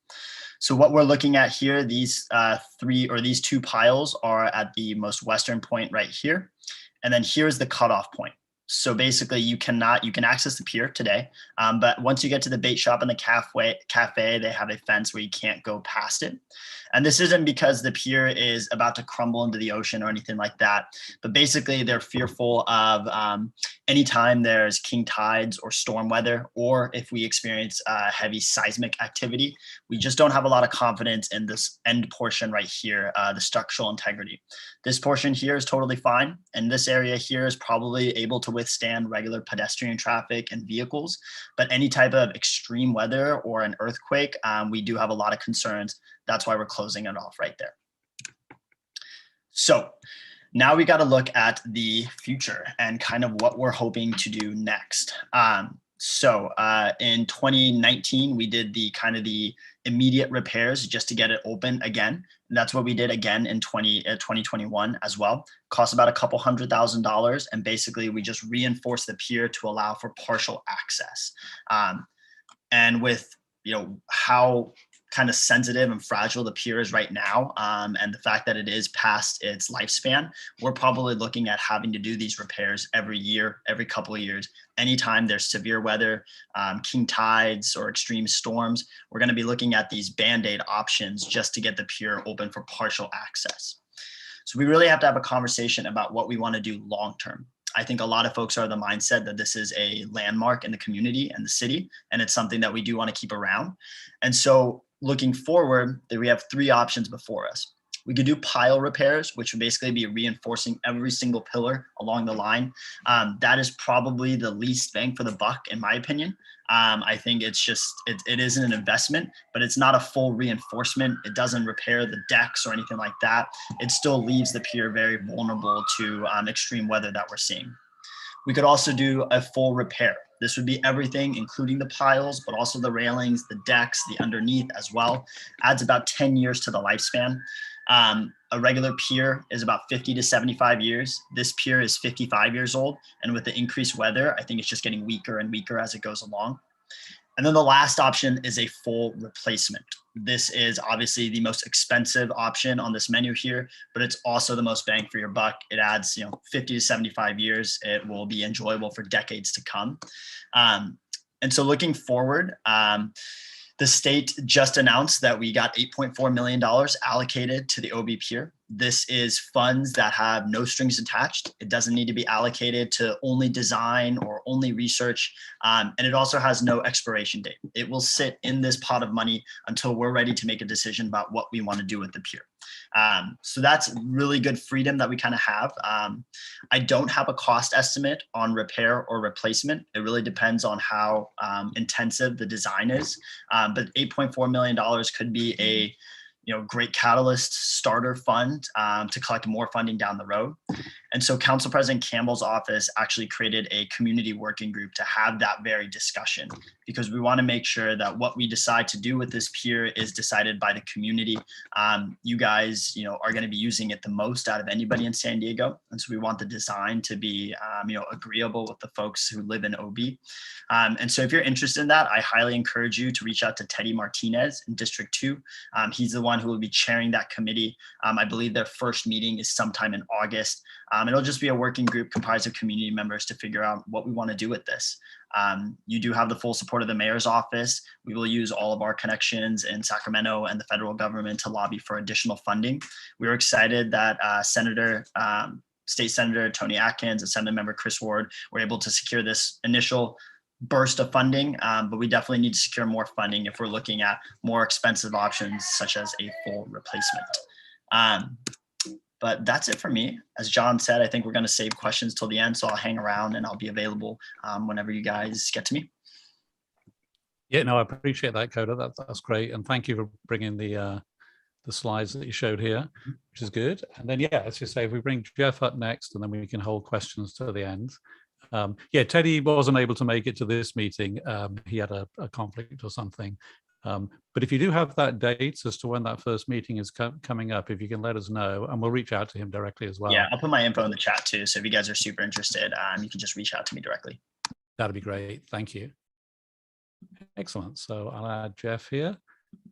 So what we're looking at here, these these two piles are at the most western point right here. And then here's the cutoff point. So basically you can access the pier today, but once you get to the bait shop and the cafe, they have a fence where you can't go past it. And this isn't because the pier is about to crumble into the ocean or anything like that, but basically they're fearful of anytime there's king tides or storm weather, or if we experience heavy seismic activity, we just don't have a lot of confidence in this end portion right here, the structural integrity. This portion here is totally fine, and this area here is probably able to withstand regular pedestrian traffic and vehicles, but any type of extreme weather or an earthquake, we do have a lot of concerns. That's why we're closing it off right there. So now we got to look at the future and kind of what we're hoping to do next. In 2019, we did the immediate repairs just to get it open again. And that's what we did again in 2021 as well. Cost about a couple $100,000. And basically we just reinforced the pier to allow for partial access. And with, how kind of sensitive and fragile the pier is right now, and the fact that it is past its lifespan, we're probably looking at having to do these repairs every year, every couple of years. Anytime there's severe weather, king tides or extreme storms, we're going to be looking at these Band-Aid options just to get the pier open for partial access. So we really have to have a conversation about what we want to do long-term. I think a lot of folks are of the mindset that this is a landmark in the community and the city, and it's something that we do want to keep around. And so looking forward, we have three options before us. We could do pile repairs, which would basically be reinforcing every single pillar along the line. That is probably the least bang for the buck, in my opinion. I think it's just, it isn't an investment, but it's not a full reinforcement. It doesn't repair the decks or anything like that. It still leaves the pier very vulnerable to extreme weather that we're seeing. We could also do a full repair. This would be everything, including the piles, but also the railings, the decks, the underneath as well. Adds about 10 years to the lifespan. A regular pier is about 50 to 75 years. This pier is 55 years old. And with the increased weather, I think it's just getting weaker and weaker as it goes along. And then the last option is a full replacement. This is obviously the most expensive option on this menu here, but it's also the most bang for your buck. It adds, 50 to 75 years. It will be enjoyable for decades to come. And so looking forward, the state just announced that we got $8.4 million allocated to the OB Pier. This is funds that have no strings attached. It doesn't need to be allocated to only design or only research. And it also has no expiration date. It will sit in this pot of money until we're ready to make a decision about what we want to do with the pier. So that's really good freedom that we kind of have. I don't have a cost estimate on repair or replacement. It really depends on how intensive the design is. But $8.4 million could be a great catalyst starter fund to collect more funding down the road. And so Council President Campbell's office actually created a community working group to have that very discussion, because we want to make sure that what we decide to do with this pier is decided by the community. You guys, are going to be using it the most out of anybody in San Diego. And so we want the design to be, agreeable with the folks who live in OB. And so if you're interested in that, I highly encourage you to reach out to Teddy Martinez in District 2. He's the one who will be chairing that committee. I believe their first meeting is sometime in August. It'll just be a working group comprised of community members to figure out what we want to do with this. You do have the full support of the mayor's office. We will use all of our connections in Sacramento and the federal government to lobby for additional funding. We are excited that State Senator Tony Atkins and Assembly Member Chris Ward were able to secure this initial burst of funding, but we definitely need to secure more funding if we're looking at more expensive options such as a full replacement. But that's it for me. As John said, I think we're going to save questions till the end, so I'll hang around and I'll be available whenever you guys get to me. Yeah, no, I appreciate that, Kohta. That's great, and thank you for bringing the slides that you showed here, which is good. And then, yeah, as you say, if we bring Geoff up next, and then we can hold questions to the end. Yeah, Teddy wasn't able to make it to this meeting. He had a conflict or something. But if you do have that date as to when that first meeting is coming up, if you can let us know, and we'll reach out to him directly as well. Yeah, I'll put my info in the chat too. So if you guys are super interested, you can just reach out to me directly. That'd be great. Thank you. Excellent. So I'll add Geoff here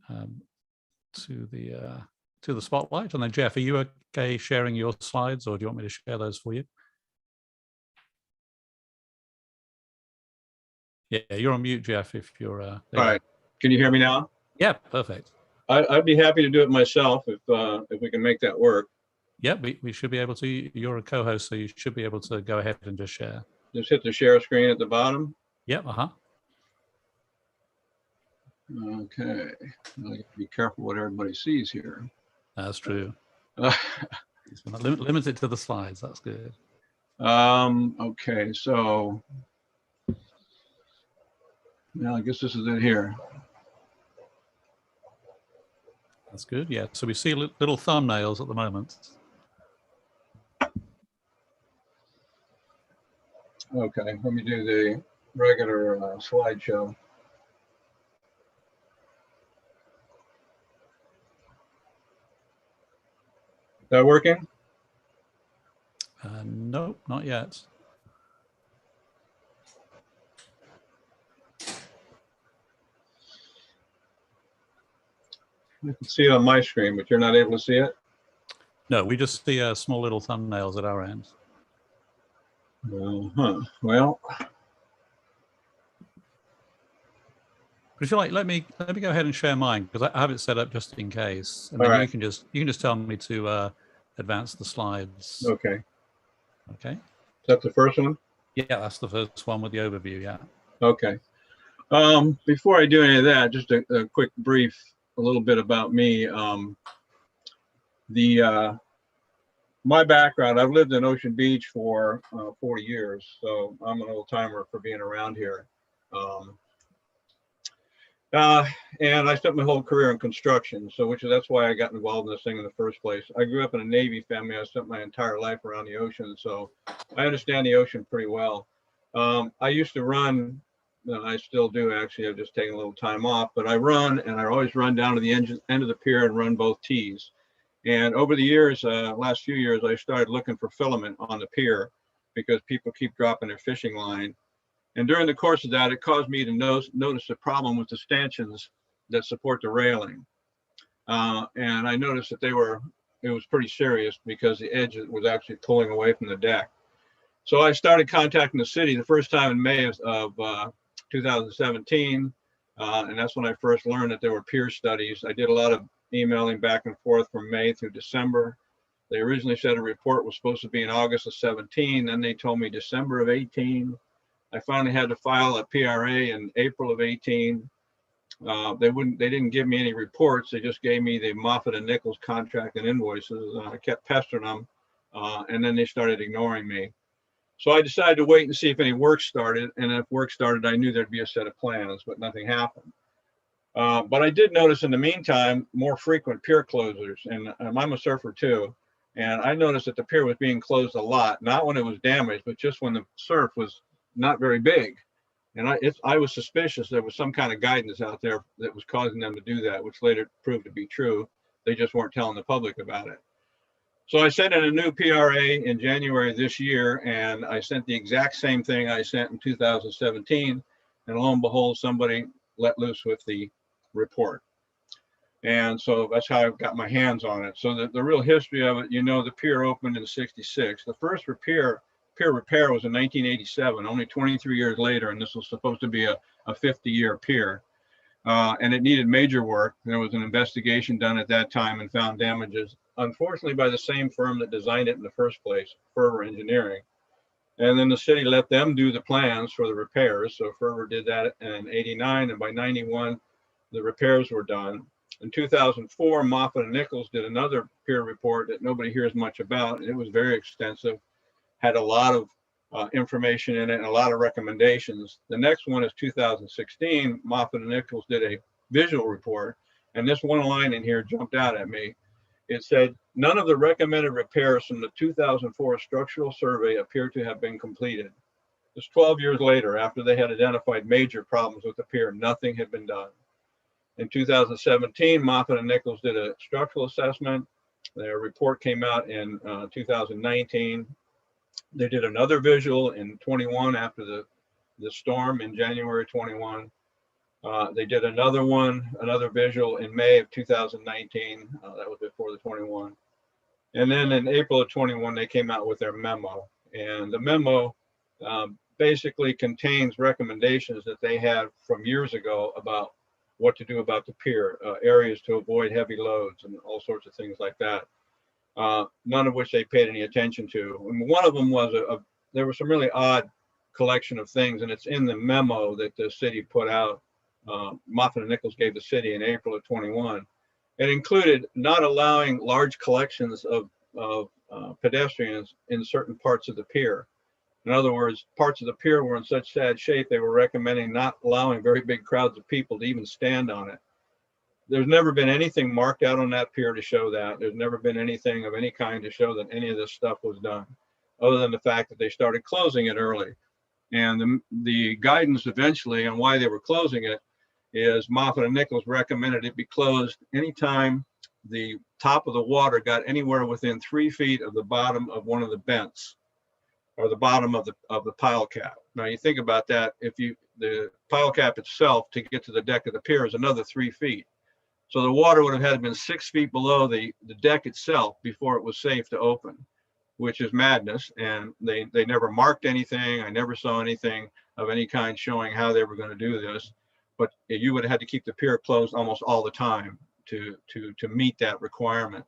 to the spotlight. And then Geoff, are you okay sharing your slides, or do you want me to share those for you? Yeah, you're on mute, Geoff, if you're all right. Can you hear me now? Yeah, perfect. I'd be happy to do it myself if we can make that work. Yeah, we should be able to. You're a co-host, so you should be able to go ahead and just share. Just hit the share screen at the bottom. Yep. Okay. I have to be careful what everybody sees here. That's true. Limit it to the slides. That's good. Okay, so now I guess this is it here. That's good. Yeah. So we see little thumbnails at the moment. Okay, let me do the regular slideshow. Is that working? Nope, not yet. I can see it on my screen, but you're not able to see it? No, we just see small little thumbnails at our end. Well, but if you like, let me go ahead and share mine, because I have it set up just in case, and all then right. you can just tell me to advance the slides. Okay. Okay. Is that the first one? Yeah, that's the first one with the overview. Yeah. Okay. Before I do any of that, just a quick brief, a little bit about me. My background, I've lived in Ocean Beach for 40 years, so I'm an old timer for being around here. And I spent my whole career in construction, so that's why I got involved in this thing in the first place. I grew up in a Navy family. I spent my entire life around the ocean, so I understand the ocean pretty well. I used to run, I still do actually, I've just taken a little time off, but I run, and I always run down to the end of the pier and run both tees. And over the years, last few years, I started looking for filament on the pier because people keep dropping their fishing line. And during the course of that, it caused me to notice a problem with the stanchions that support the railing. And I noticed that it was pretty serious because the edge was actually pulling away from the deck. So I started contacting the city the first time in May of 2017. And that's when I first learned that there were pier studies. I did a lot of emailing back and forth from May through December. They originally said a report was supposed to be in August of 17. Then they told me December of 18. I finally had to file a PRA in April of 18. They didn't give me any reports. They just gave me the Moffitt and Nichols contract and invoices. I kept pestering them, and then they started ignoring me. So I decided to wait and see if any work started. And if work started, I knew there'd be a set of plans, but nothing happened. But I did notice in the meantime, more frequent pier closures, and I'm a surfer too. And I noticed that the pier was being closed a lot, not when it was damaged, but just when the surf was not very big. And I was suspicious there was some kind of guidance out there that was causing them to do that, which later proved to be true. They just weren't telling the public about it. So I sent in a new PRA in January this year, and I sent the exact same thing I sent in 2017. And lo and behold, somebody let loose with the report. And so that's how I got my hands on it. So the real history of it, the pier opened in '66. The first pier repair was in 1987, only 23 years later, and this was supposed to be a 50-year pier. And it needed major work. There was an investigation done at that time and found damages, unfortunately, by the same firm that designed it in the first place, Ferber Engineering. And then the city let them do the plans for the repairs. So Ferber did that in '89, and by '91, the repairs were done. In 2004, Moffett and Nichols did another pier report that nobody hears much about. It was very extensive, had a lot of information in it and a lot of recommendations. The next one is 2016. Moffett and Nichols did a visual report, and this one line in here jumped out at me. It said, none of the recommended repairs from the 2004 structural survey appear to have been completed. It's 12 years later, after they had identified major problems with the pier, nothing had been done. In 2017, Moffett and Nichols did a structural assessment. Their report came out in 2019. They did another visual in 21 after the storm in January 21. They did another visual in May of 2019. That was before the 21. And then in April of 21, they came out with their memo. And the memo basically contains recommendations that they had from years ago about what to do about the pier, areas to avoid heavy loads and all sorts of things like that. None of which they paid any attention to. And one of them was there was some really odd collection of things, and it's in the memo that the city put out. Moffett and Nichols gave the city in April of 21. It included not allowing large collections of pedestrians in certain parts of the pier. In other words, parts of the pier were in such sad shape, they were recommending not allowing very big crowds of people to even stand on it. There's never been anything marked out on that pier to show that. There's never been anything of any kind to show that any of this stuff was done, other than the fact that they started closing it early. And the guidance eventually on why they were closing it is Moffett and Nichols recommended it be closed anytime the top of the water got anywhere within 3 feet of the bottom of one of the vents, or the bottom of the pile cap. Now you think about that, the pile cap itself to get to the deck of the pier is another 3 feet. So the water would have had to been 6 feet below the deck itself before it was safe to open, which is madness. And they never marked anything. I never saw anything of any kind showing how they were going to do this, but you would have had to keep the pier closed almost all the time to meet that requirement.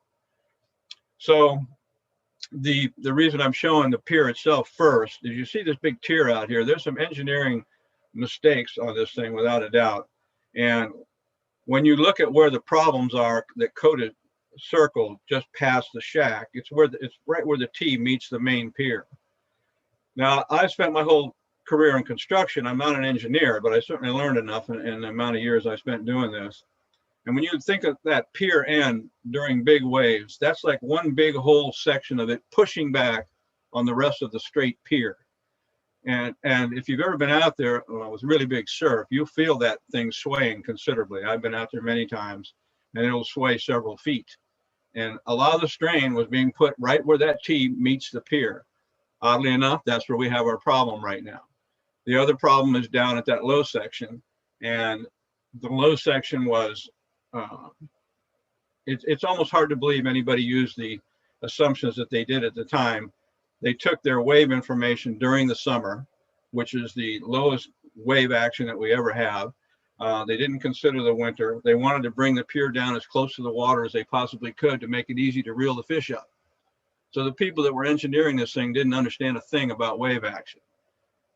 So the reason I'm showing the pier itself first is you see this big tier out here. There's some engineering mistakes on this thing without a doubt. And when you look at where the problems are that Kohta circled just past the shack, it's right where the T meets the main pier. Now, I've spent my whole career in construction. I'm not an engineer, but I certainly learned enough in the amount of years I spent doing this. And when you think of that pier end during big waves, that's like one big whole section of it pushing back on the rest of the straight pier. And if you've ever been out there with really big surf, you'll feel that thing swaying considerably. I've been out there many times, and it'll sway several feet. And a lot of the strain was being put right where that T meets the pier. Oddly enough, that's where we have our problem right now. The other problem is down at that low section, and the low section was, it's almost hard to believe anybody used the assumptions that they did at the time. They took their wave information during the summer, which is the lowest wave action that we ever have. They didn't consider the winter. They wanted to bring the pier down as close to the water as they possibly could to make it easy to reel the fish up. So the people that were engineering this thing didn't understand a thing about wave action.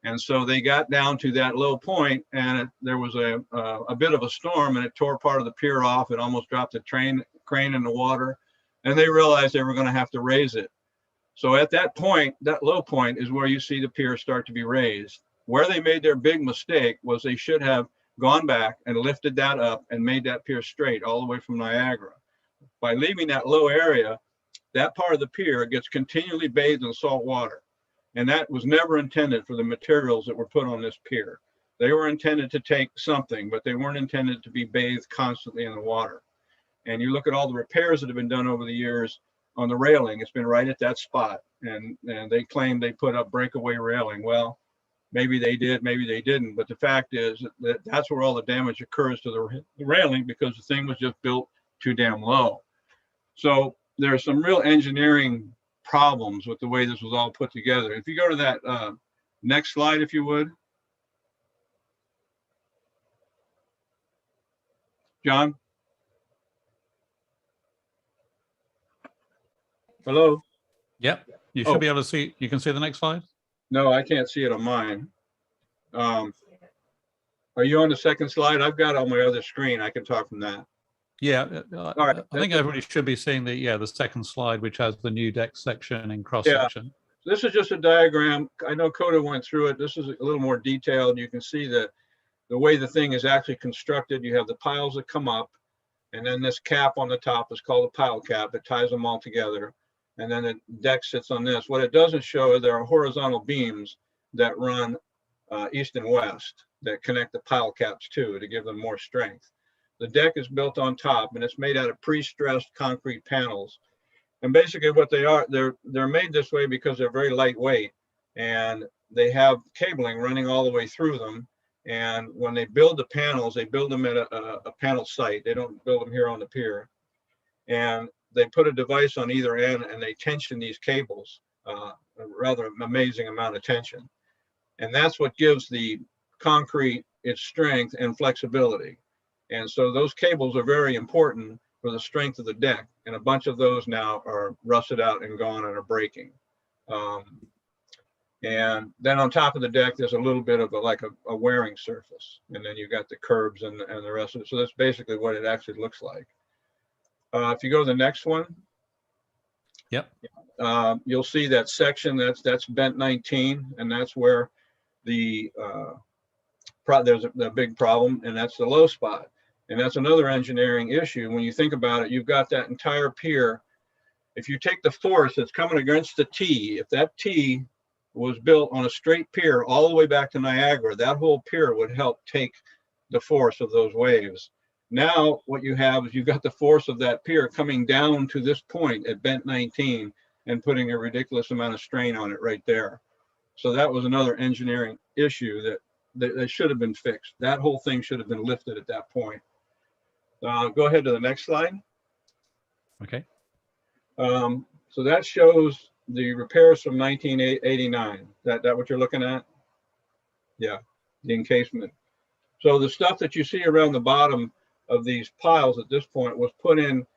And so they got down to that low point, and there was a bit of a storm, and it tore part of the pier off. It almost dropped the crane in the water, and they realized they were going to have to raise it. So at that point, that low point is where you see the pier start to be raised. Where they made their big mistake was they should have gone back and lifted that up and made that pier straight all the way from Niagara. By leaving that low area, that part of the pier gets continually bathed in salt water. And that was never intended for the materials that were put on this pier. They were intended to take something, but they weren't intended to be bathed constantly in the water. And you look at all the repairs that have been done over the years on the railing, it's been right at that spot. And they claim they put up breakaway railing. Well, maybe they did, maybe they didn't. But the fact is that that's where all the damage occurs to the railing, because the thing was just built too damn low. So there are some real engineering problems with the way this was all put together. If you go to that next slide, if you would. John? Hello? Yep, you should be able to see, you can see the next slide? No, I can't see it on mine. Are you on the second slide? I've got it on my other screen. I can talk from that. Yeah, All right. I think everybody should be seeing the second slide, which has the new deck section and cross section. This is just a diagram. I know Kohta went through it. This is a little more detailed. You can see the way the thing is actually constructed. You have the piles that come up, and then this cap on the top is called a pile cap. It ties them all together. And then the deck sits on this. What it doesn't show is there are horizontal beams that run east and west that connect the pile caps to give them more strength. The deck is built on top, and it's made out of pre-stressed concrete panels. And basically what they are, they're made this way because they're very lightweight, and they have cabling running all the way through them. And when they build the panels, they build them at a panel site. They don't build them here on the pier. And they put a device on either end, and they tension these cables, a rather amazing amount of tension. And that's what gives the concrete its strength and flexibility. And so those cables are very important for the strength of the deck. And a bunch of those now are rusted out and gone and are breaking. And then on top of the deck, there's a little bit of a wearing surface. And then you've got the curbs and the rest of it. So that's basically what it actually looks like. If you go to the next one. Yep. You'll see that section that's bent 19, and that's where there's a big problem, and that's the low spot. And that's another engineering issue. When you think about it, you've got that entire pier. If you take the force that's coming against the T, if that T was built on a straight pier all the way back to Niagara, that whole pier would help take the force of those waves. Now what you have is you've got the force of that pier coming down to this point at bent 19 and putting a ridiculous amount of strain on it right there. So that was another engineering issue that should have been fixed. That whole thing should have been lifted at that point. Go ahead to the next slide. Okay. So that shows the repairs from 1989. That what you're looking at? Yeah, the encasement. So the stuff that you see around the bottom of these piles at this point was put in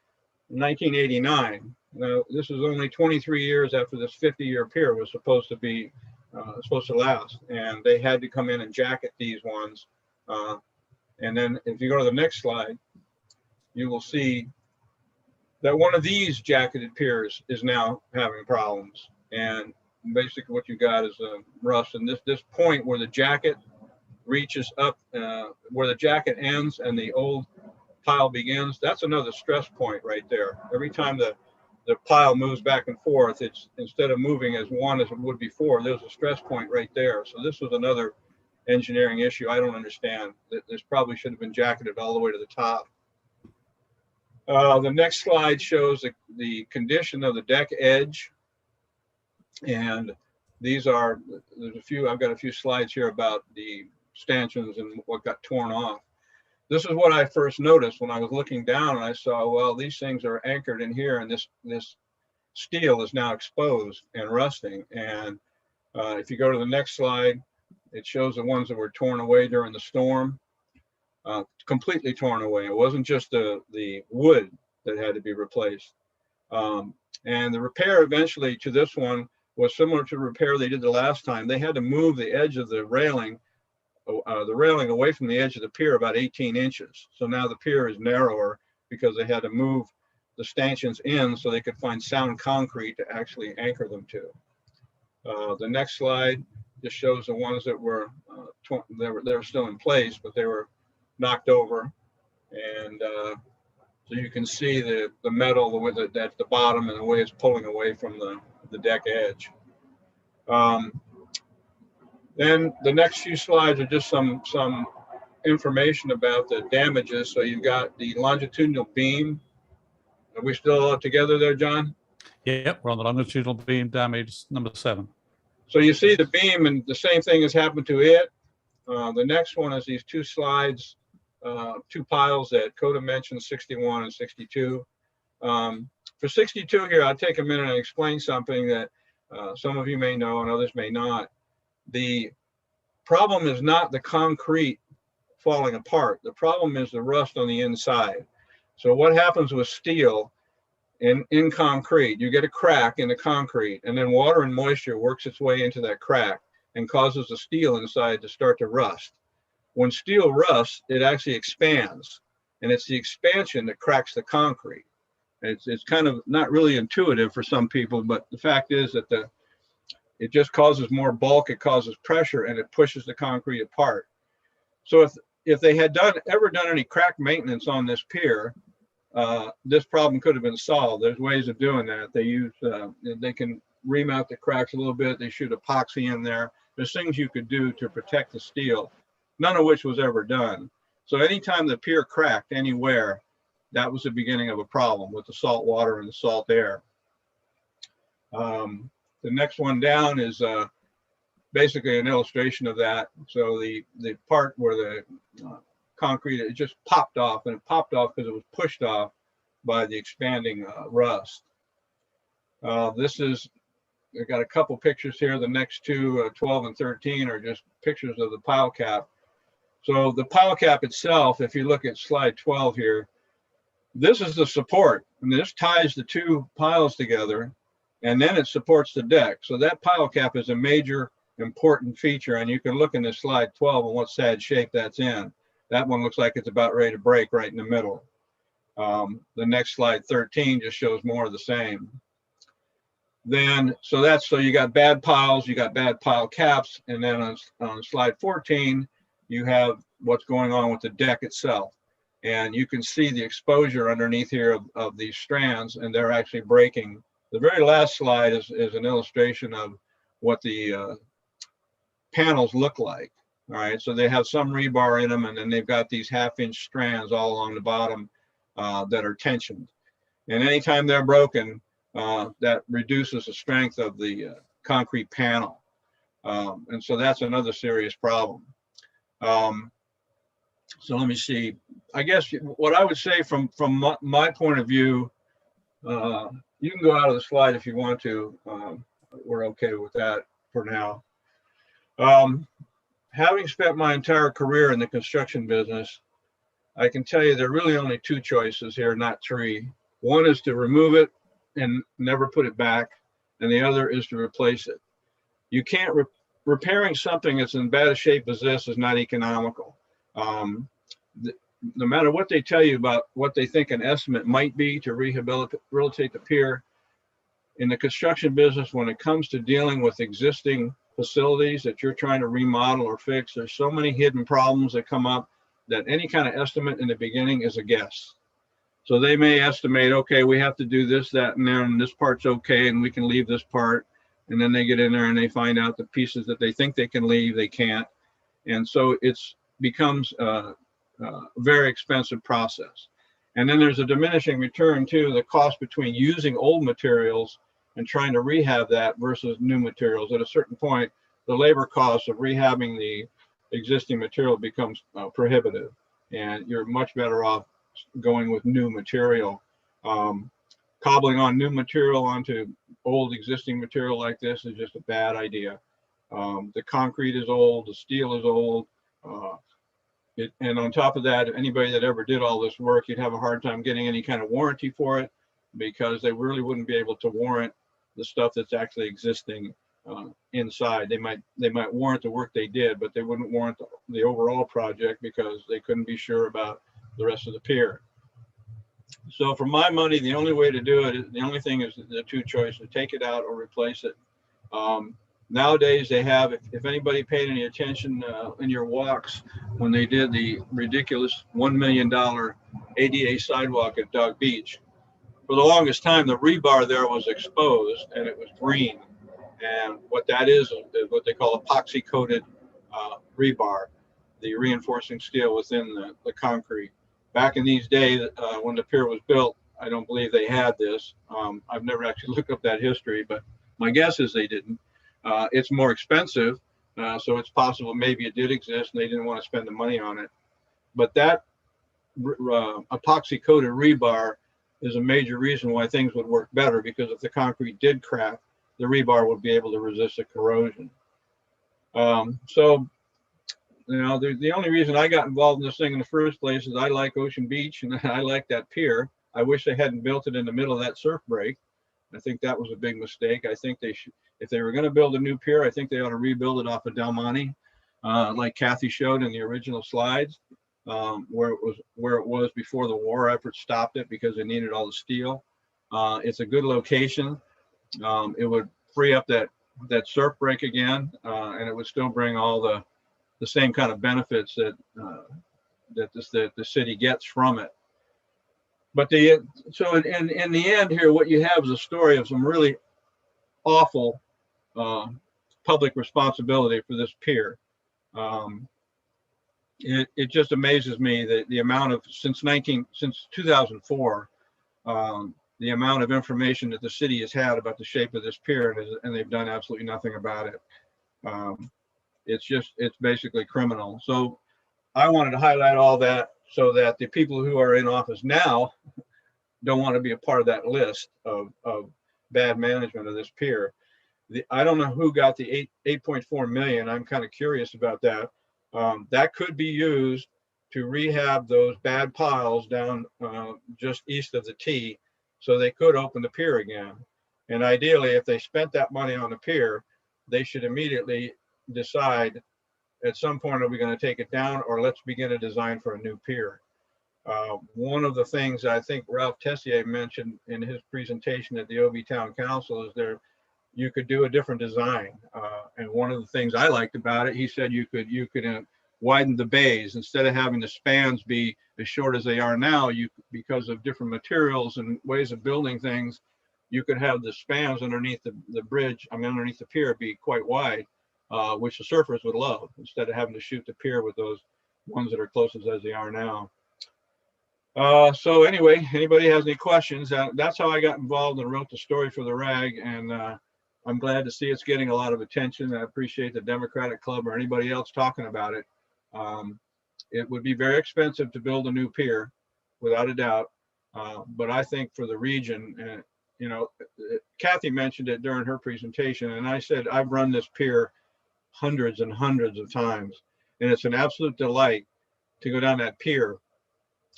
1989. Now, this is only 23 years after this 50-year pier was supposed to last, and they had to come in and jacket these ones. And then if you go to the next slide, you will see that one of these jacketed piers is now having problems. And basically what you got is rust. And this point where the jacket reaches up, where the jacket ends and the old pile begins, that's another stress point right there. Every time the pile moves back and forth, it's instead of moving as one as it would before, there's a stress point right there. So this was another engineering issue I don't understand. This probably should have been jacketed all the way to the top. The next slide shows the condition of the deck edge. And there's I've got a few slides here about the stanchions and what got torn off. This is what I first noticed when I was looking down, and I saw, well, these things are anchored in here, and this steel is now exposed and rusting. And if you go to the next slide, it shows the ones that were torn away during the storm, completely torn away. It wasn't just the wood that had to be replaced. And the repair eventually to this one was similar to the repair they did the last time. They had to move the edge of the railing away from the edge of the pier about 18 inches. So now the pier is narrower because they had to move the stanchions in so they could find sound concrete to actually anchor them to. The next slide just shows the ones that were they were still in place, but they were knocked over. And So you can see the metal with it at the bottom and the way it's pulling away from the deck edge. Then the next few slides are just some information about the damages. So you've got the longitudinal beam. Are we still together there, John? Yep, we're on the longitudinal beam damage number 7. So you see the beam, and the same thing has happened to it. The next one is these 2 slides, 2 piles that Kohta mentioned, 61 and 62. For 62 here, I'll take a minute and explain something that some of you may know and others may not. The problem is not the concrete falling apart. The problem is the rust on the inside. So what happens with steel in concrete, you get a crack in the concrete, and then water and moisture works its way into that crack and causes the steel inside to start to rust. When steel rusts, it actually expands, and it's the expansion that cracks the concrete. It's kind of not really intuitive for some people, but the fact is that it just causes more bulk, it causes pressure, and it pushes the concrete apart. So if they had ever done any crack maintenance on this pier, this problem could have been solved. There's ways of doing that. They can remount the cracks a little bit. They shoot epoxy in there. There's things you could do to protect the steel, none of which was ever done. So anytime the pier cracked anywhere, that was the beginning of a problem with the salt water and the salt air. The next one down is basically an illustration of that. So the part where the concrete, it just popped off, and it popped off because it was pushed off by the expanding rust. I've got a couple pictures here. The next 2, 12 and 13, are just pictures of the pile cap. So the pile cap itself, if you look at slide 12 here, this is the support, and this ties the 2 piles together, and then it supports the deck. So that pile cap is a major important feature, and you can look in this slide 12 and what sad shape that's in. That one looks like it's about ready to break right in the middle. The next slide 13 just shows more of the same. So you got bad piles, you got bad pile caps, and then on slide 14, you have what's going on with the deck itself. And you can see the exposure underneath here of these strands, and they're actually breaking. The very last slide is an illustration of what the panels look like. All right, so they have some rebar in them, and then they've got these 1/2-inch strands all along the bottom that are tensioned. And anytime they're broken, that reduces the strength of the concrete panel. And so that's another serious problem. So let me see. I guess what I would say from my point of view, you can go out of the slide if you want to. We're okay with that for now. Having spent my entire career in the construction business, I can tell you there are really only 2 choices here, not 3. One is to remove it and never put it back, and the other is to replace it. You can't, repairing something that's in bad a shape as this is not economical. No matter what they tell you about what they think an estimate might be to rehabilitate the pier, in the construction business, when it comes to dealing with existing facilities that you're trying to remodel or fix, there's so many hidden problems that come up that any kind of estimate in the beginning is a guess. So they may estimate, okay, we have to do this, that, and there, and this part's okay, and we can leave this part. And then they get in there and they find out the pieces that they think they can leave, they can't. And so it becomes a very expensive process. And then there's a diminishing return too, the cost between using old materials and trying to rehab that versus new materials. At a certain point, the labor cost of rehabbing the existing material becomes prohibitive, and you're much better off going with new material. Cobbling on new material onto old existing material like this is just a bad idea. The concrete is old, the steel is old, and on top of that, anybody that ever did all this work, you'd have a hard time getting any kind of warranty for it, because they really wouldn't be able to warrant the stuff that's actually existing inside. They might warrant the work they did, but they wouldn't warrant the overall project because they couldn't be sure about the rest of the pier. So for my money, the only way to do it, the only thing is the 2 choices: take it out or replace it. Nowadays, they have, if anybody paid any attention in your walks, when they did the ridiculous $1 million ADA sidewalk at Dog Beach, for the longest time, the rebar there was exposed and it was green. And what that is what they call epoxy coated rebar, the reinforcing steel within the concrete. Back in these days, when the pier was built, I don't believe they had this. I've never actually looked up that history, but my guess is they didn't. It's more expensive, so it's possible maybe it did exist and they didn't want to spend the money on it. But that epoxy coated rebar is a major reason why things would work better, because if the concrete did crack, the rebar would be able to resist the corrosion. So, you know, the only reason I got involved in this thing in the first place is I like Ocean Beach and I like that pier. I wish they hadn't built it in the middle of that surf break. I think that was a big mistake. I think they should, if they were going to build a new pier, I think they ought to rebuild it off of Del Monte, like Kathy showed in the original slides, where it was before the war effort stopped it because they needed all the steel. It's a good location. It would free up that surf break again, and it would still bring all the same kind of benefits that the city gets from it. But so in the end here, what you have is a story of some really awful public responsibility for this pier. It just amazes me that the amount of since 2004, the amount of information that the city has had about the shape of this pier, and they've done absolutely nothing about it. It's basically criminal. So I wanted to highlight all that so that the people who are in office now don't want to be a part of that list of bad management of this pier. I don't know who got the 8.4 million. I'm kind of curious about that. That could be used to rehab those bad piles down just east of the T, so they could open the pier again. And ideally, if they spent that money on the pier, they should immediately decide at some point, are we going to take it down, or let's begin a design for a new pier. One of the things I think Ralph Tessier mentioned in his presentation at the OB Town Council is you could do a different design. And one of the things I liked about it, he said you could widen the bays instead of having the spans be as short as they are now. Because of different materials and ways of building things, you could have the spans underneath the bridge, underneath the pier, be quite wide, which the surfers would love, instead of having to shoot the pier with those ones that are closest as they are now. So anyway, anybody has any questions? That's how I got involved and wrote the story for the rag, and I'm glad to see it's getting a lot of attention. I appreciate the Democratic Club or anybody else talking about it. It would be very expensive to build a new pier, without a doubt. But I think for the region, you know, Kathy mentioned it during her presentation, and I said I've run this pier hundreds and hundreds of times, and it's an absolute delight to go down that pier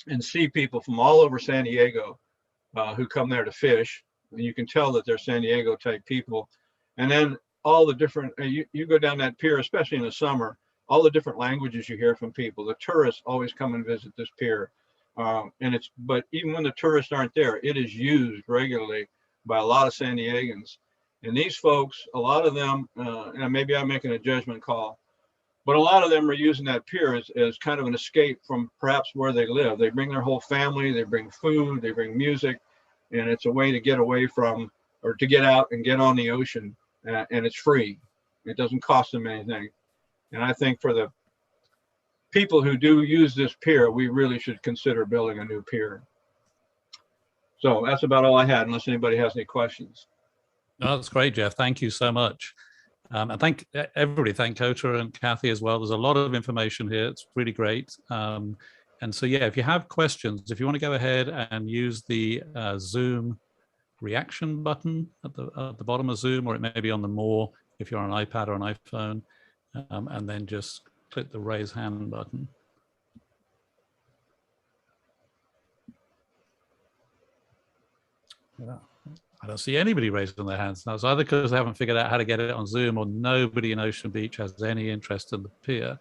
and see people from all over San Diego who come there to fish. And you can tell that they're San Diego type people. And then all the different, you go down that pier, especially in the summer, all the different languages you hear from people. The tourists always come and visit this pier. But even when the tourists aren't there, it is used regularly by a lot of San Diegans. And these folks, a lot of them, and maybe I'm making a judgment call, but a lot of them are using that pier as kind of an escape from perhaps where they live. They bring their whole family, they bring food, they bring music, and it's a way to get away from, or to get out and get on the ocean, and it's free. It doesn't cost them anything. And I think for the people who do use this pier, we really should consider building a new pier. So that's about all I had, unless anybody has any questions. No, that's great, Geoff. Thank you so much. And thank everybody, thank Kohta and Kathy as well. There's a lot of information here. It's really great. And so, yeah, if you have questions, if you want to go ahead and use the Zoom reaction button at the bottom of Zoom, or it may be on the more if you're on an iPad or an iPhone, and then just click the raise hand button. Yeah. I don't see anybody raising their hands now. It's either because they haven't figured out how to get it on Zoom, or nobody in Ocean Beach has any interest in the pier.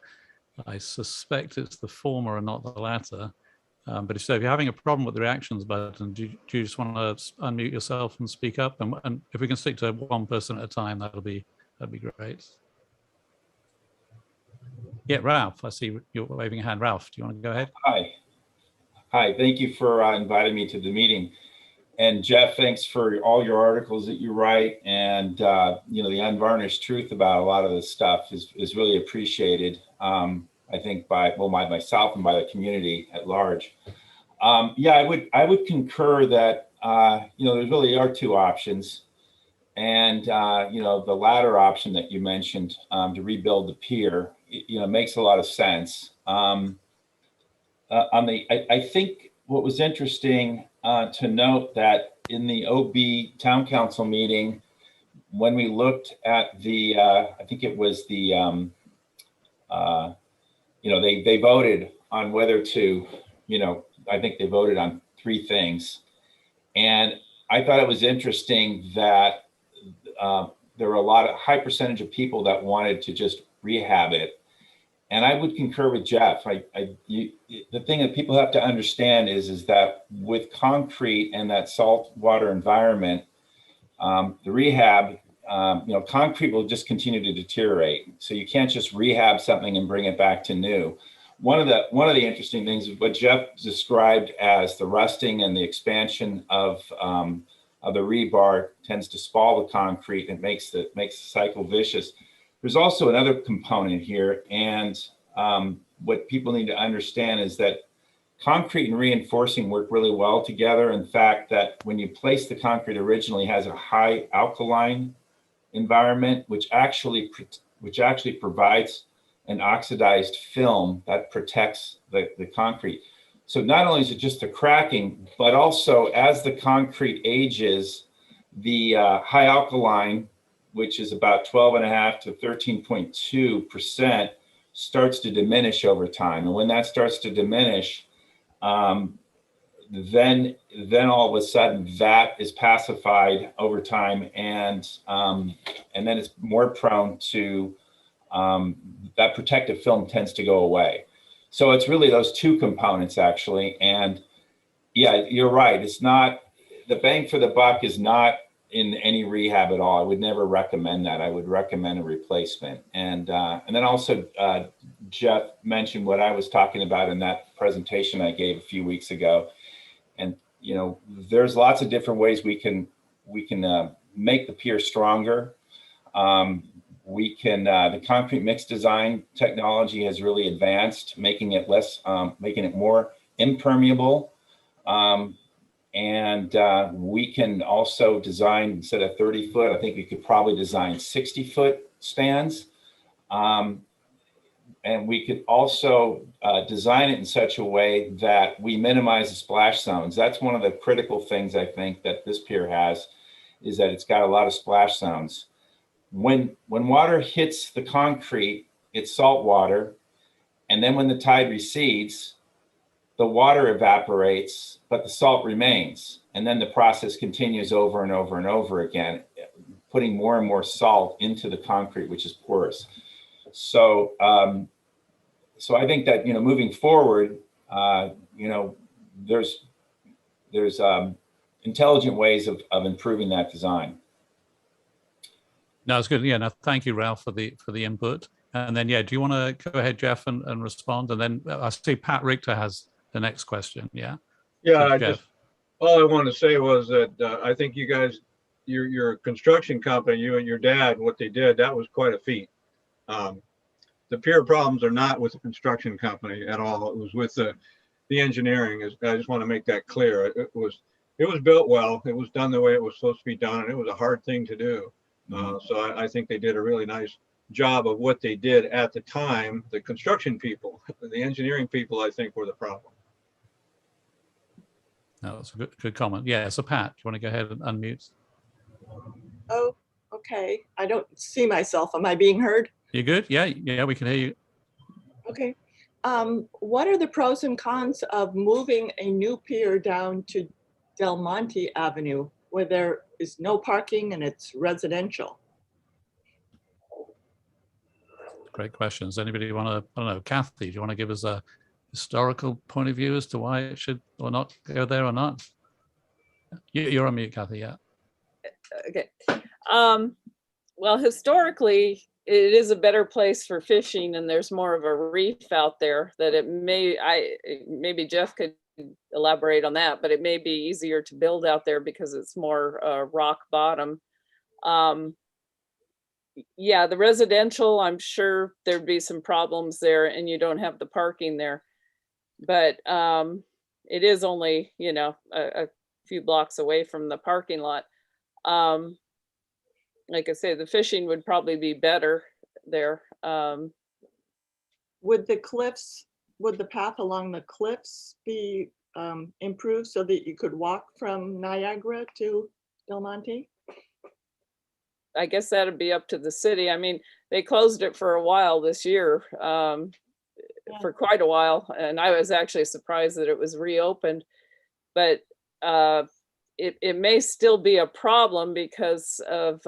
I suspect it's the former and not the latter. But if you're having a problem with the reactions button, do you just want to unmute yourself and speak up? And if we can stick to one person at a time, that'll be that'd be great. Yeah, Ralph, I see you're waving a hand. Ralph, do you want to go ahead? Hi. Hi, thank you for inviting me to the meeting. And Geoff, thanks for all your articles that you write, and you know, the unvarnished truth about a lot of this stuff is really appreciated. I think by myself and by the community at large. Yeah, I would concur that you know, there really are two options, and you know, the latter option that you mentioned, to rebuild the pier, you know, makes a lot of sense. I think what was interesting to note that in the OB Town Council meeting, when we looked at the, I think it was the, you know, they voted on whether to, you know, I think they voted on 3 things. And I thought it was interesting that there were a high percentage of people that wanted to just rehab it. And I would concur with Geoff. The thing that people have to understand is that with concrete and that salt water environment, the rehab, you know, concrete will just continue to deteriorate. So you can't just rehab something and bring it back to new. One of the interesting things is what Geoff described as the rusting and the expansion of the rebar tends to spall the concrete and makes the cycle vicious. There's also another component here, and what people need to understand is that concrete and reinforcing work really well together. In fact, that when you place the concrete originally has a high alkaline environment, which actually provides an oxidized film that protects the concrete. So not only is it just the cracking, but also as the concrete ages, the high alkaline, which is about 12.5 to 13.2%, starts to diminish over time. And when that starts to diminish, then all of a sudden that is pacified over time, and then it's more prone to, that protective film tends to go away. So it's really those two components actually. And yeah, you're right. It's not, the bang for the buck is not in any rehab at all. I would never recommend that. I would recommend a replacement. And then also Geoff mentioned what I was talking about in that presentation I gave a few weeks ago. And you know, there's lots of different ways we can make the pier stronger. We can, the concrete mix design technology has really advanced, making it making it more impermeable. And we can also design, instead of 30 foot, I think we could probably design 60-foot spans. And we could also design it in such a way that we minimize the splash zones. That's one of the critical things I think that this pier has, is that it's got a lot of splash zones. When water hits the concrete, it's salt water. And then when the tide recedes, the water evaporates, but the salt remains. And then the process continues over and over and over again, putting more and more salt into the concrete, which is porous. So, so I think that, you know, moving forward, you know, there's intelligent ways of improving that design. No, it's good. Yeah, no, thank you, Ralph, for the input. And then, yeah, do you want to go ahead, Geoff, and respond? And then I see Pat Richter has the next question. Yeah. Yeah, all I wanted to say was that I think you guys, your construction company, you and your dad, what they did, that was quite a feat. The pier problems are not with the construction company at all. It was with the engineering. I just want to make that clear. It was built well. It was done the way it was supposed to be done, and it was a hard thing to do. So I think they did a really nice job of what they did at the time. The construction people, the engineering people, I think were the problem. No, that's a good comment. Yeah, so Pat, do you want to go ahead and unmute? Oh, okay. I don't see myself. Am I being heard? You good? Yeah, we can hear you. Okay. What are the pros and cons of moving a new pier down to Del Monte Avenue, where there is no parking and it's residential? Great questions. Anybody want to, I don't know, Kathy, do you want to give us a historical point of view as to why it should or not go there or not? You're on mute, Kathy, yeah. Okay. Well, historically, it is a better place for fishing and there's more of a reef out there that maybe Geoff could elaborate on that, but it may be easier to build out there because it's more rock bottom. Yeah, the residential, I'm sure there'd be some problems there and you don't have the parking there. But it is only, you know, a few blocks away from the parking lot. Like I say, the fishing would probably be better there. Would the path along the cliffs be improved so that you could walk from Niagara to Del Monte? I guess that'd be up to the city. I mean, they closed it for a while this year, for quite a while. And I was actually surprised that it was reopened, but it may still be a problem because of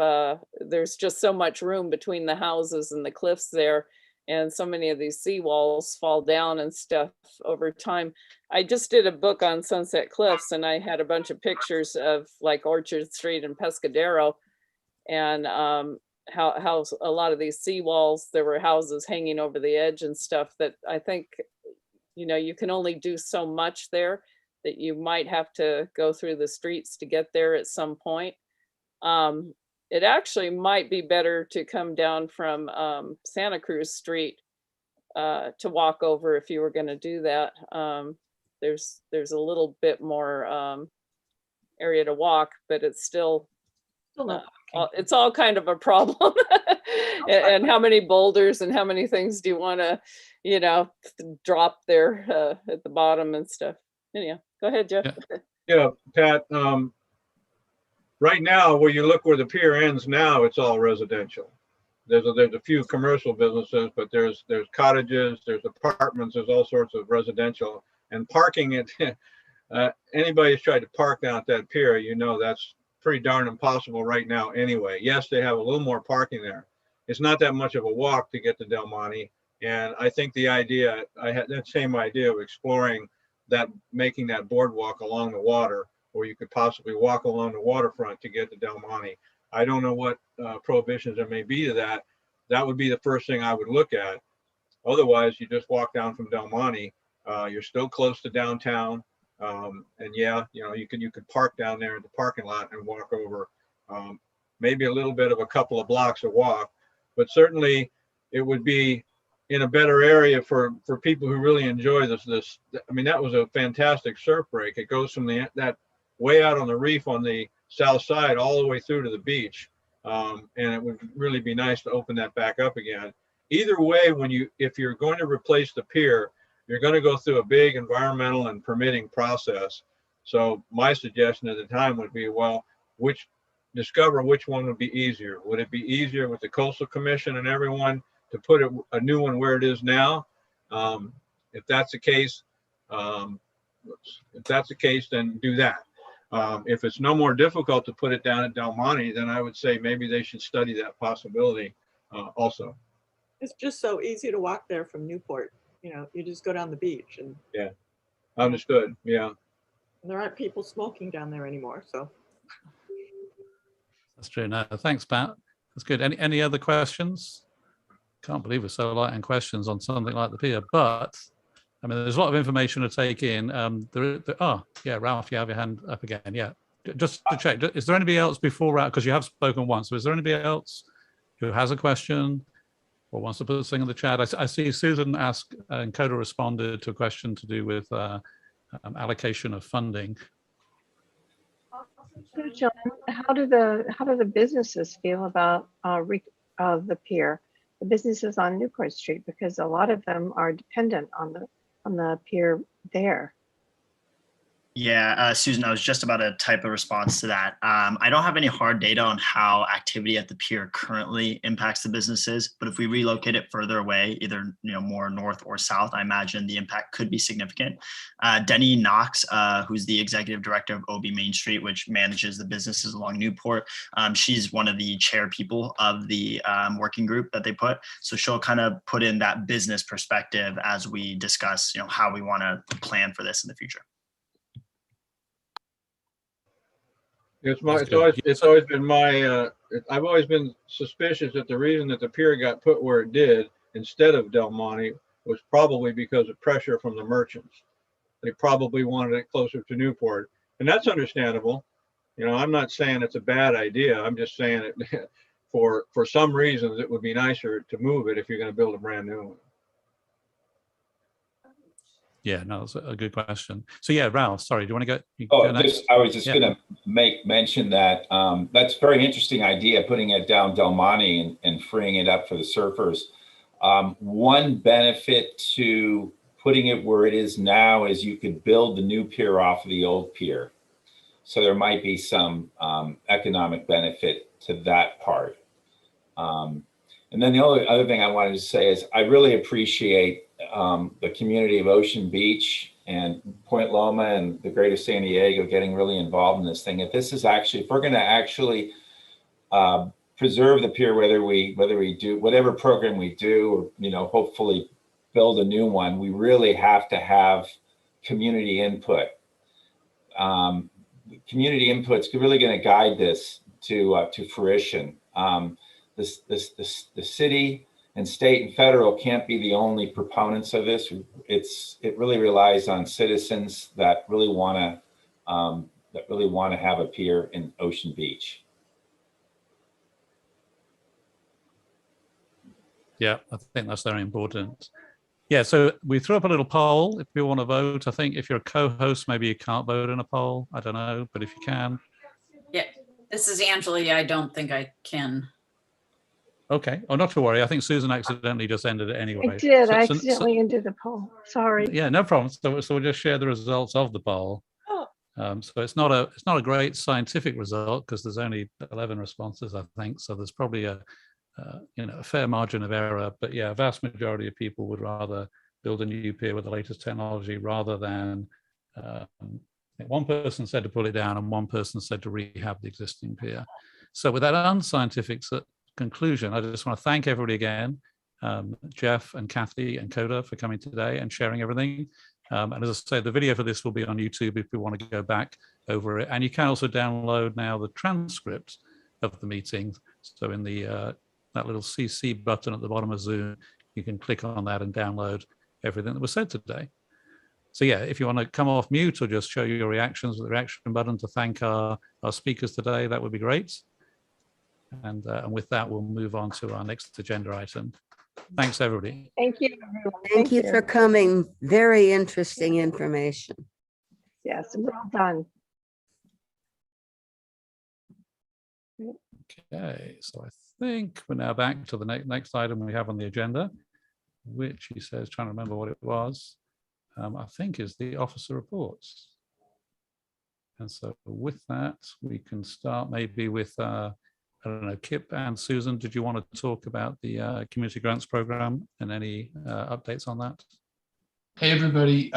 there's just so much room between the houses and the cliffs there. And so many of these seawalls fall down and stuff over time. I just did a book on Sunset Cliffs and I had a bunch of pictures of like Orchard Street and Pescadero, and how a lot of these seawalls, there were houses hanging over the edge and stuff that I think, you know, you can only do so much there, that you might have to go through the streets to get there at some point. It actually might be better to come down from Santa Cruz Street to walk over if you were going to do that. There's a little bit more area to walk, but it's still it's all kind of a problem. And how many boulders and how many things do you want to, you know, drop there at the bottom and stuff. Anyhow, go ahead, Geoff. Yeah, Pat, right now, where you look where the pier ends now, it's all residential. There's a few commercial businesses, but there's cottages, there's apartments, there's all sorts of residential. And parking it, anybody who's tried to park down at that pier, you know that's pretty darn impossible right now anyway. Yes, they have a little more parking there. It's not that much of a walk to get to Del Monte. And I think the idea, I had that same idea of exploring that, making that boardwalk along the water, or you could possibly walk along the waterfront to get to Del Monte. I don't know what prohibitions there may be to that. That would be the first thing I would look at. Otherwise, you just walk down from Del Monte. You're still close to downtown. And yeah, you know, you could park down there in the parking lot and walk over. Maybe a little bit of a couple of blocks of walk, but certainly it would be in a better area for people who really enjoy this. I mean, that was a fantastic surf break. It goes from that way out on the reef on the south side all the way through to the beach. And it would really be nice to open that back up again. Either way, if you're going to replace the pier, you're going to go through a big environmental and permitting process. So my suggestion at the time would be, well, discover which one would be easier. Would it be easier with the Coastal Commission and everyone to put a new one where it is now? If that's the case, then do that. If it's no more difficult to put it down at Del Monte, then I would say maybe they should study that possibility also. It's just so easy to walk there from Newport. You know, you just go down the beach and. Yeah, understood. Yeah. And there aren't people smoking down there anymore, so. That's true. No, thanks, Pat. That's good. Any other questions? Can't believe we're so light on questions on something like the pier, but I mean, there's a lot of information to take in. Yeah, Ralph, you have your hand up again. Yeah, just to check, is there anybody else before Ralph? Because you have spoken once. So is there anybody else who has a question or wants to put this thing in the chat? I see Susan asked and Kohta responded to a question to do with allocation of funding. So John, how do the businesses feel about the pier, the businesses on Newport Street, because a lot of them are dependent on the pier there? Yeah, Susan, I was just about to type a response to that. I don't have any hard data on how activity at the pier currently impacts the businesses, but if we relocate it further away, either more north or south, I imagine the impact could be significant. Denny Knox, who's the executive director of OB Main Street, which manages the businesses along Newport, she's one of the chair people of the working group that they put. So she'll kind of put in that business perspective as we discuss, how we want to plan for this in the future. It's That's always good. it's always been my I've always been suspicious that the reason that the pier got put where it did instead of Del Monte was probably because of pressure from the merchants. They probably wanted it closer to Newport, and that's understandable. You know, I'm not saying it's a bad idea. I'm just saying it for some reasons it would be nicer to move it if you're going to build a brand new one. Yeah, no, that's a good question. So yeah, Ralph, sorry, do you want to go? I was just Yeah. going to make mention that that's a very interesting idea, putting it down Del Monte and freeing it up for the surfers. One benefit to putting it where it is now is you could build the new pier off of the old pier. So there might be some economic benefit to that part. And then the only other thing I wanted to say is I really appreciate the community of Ocean Beach and Point Loma and the greater San Diego getting really involved in this thing. If this is actually, if we're going to actually preserve the pier, whether we do whatever program we do, or, you know, hopefully build a new one, we really have to have community input. Community input's really going to guide this to fruition. The city and state and federal can't be the only proponents of this. It really relies on citizens that really want to have a pier in Ocean Beach. Yeah, I think that's very important. Yeah, so we threw up a little poll if you want to vote. I think if you're a co-host, maybe you can't vote in a poll. I don't know, but if you can. Yeah, this is Angela. Yeah, I don't think I can. Okay. Oh, not to worry. I think Susan accidentally just ended it anyway. I did. I accidentally ended the poll. Sorry. Yeah, no problem. So we'll just share the results of the poll. Oh. So it's not a great scientific result because there's only 11 responses, I think. So there's probably a fair margin of error. But yeah, a vast majority of people would rather build a new pier with the latest technology rather than. I think one person said to pull it down and one person said to rehab the existing pier. So with that unscientific conclusion, I just want to thank everybody again, Geoff and Kathy and Kohta for coming today and sharing everything. And as I say, the video for this will be on YouTube if you want to go back over it. And you can also download now the transcript of the meeting. So in the that little CC button at the bottom of Zoom, you can click on that and download everything that was said today. So yeah, if you want to come off mute or just show your reactions with the reaction button to thank our speakers today, that would be great. And with that, we'll move on to our next agenda item. Thanks, everybody. Thank you, everyone. Thank you for coming. Very interesting information. Yes, well done. Okay, so I think we're now back to the next item we have on the agenda, which he says, trying to remember what it was, I think is the officer reports. And so with that, we can start maybe with I don't know, Kip and Susan, did you want to talk about the community grants program and any updates on that? Hey, everybody.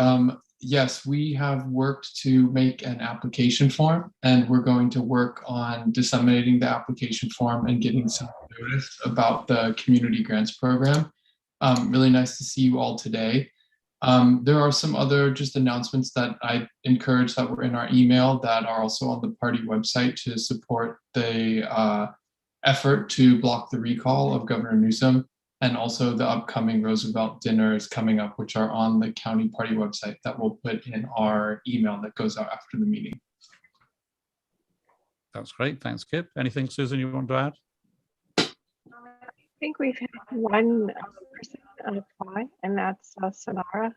Yes, we have worked to make an application form, and we're going to work on disseminating the application form and getting some notice about the community grants program. Really nice to see you all today. There are some other just announcements that I encourage that were in our email that are also on the party website to support the effort to block the recall of Governor Newsom, and also the upcoming Roosevelt dinners coming up, which are on the county party website that we'll put in our email that goes out after the meeting. That's great. Thanks, Kip. Anything, Susan, you want to add? I think we've had one person apply, and that's Sonara.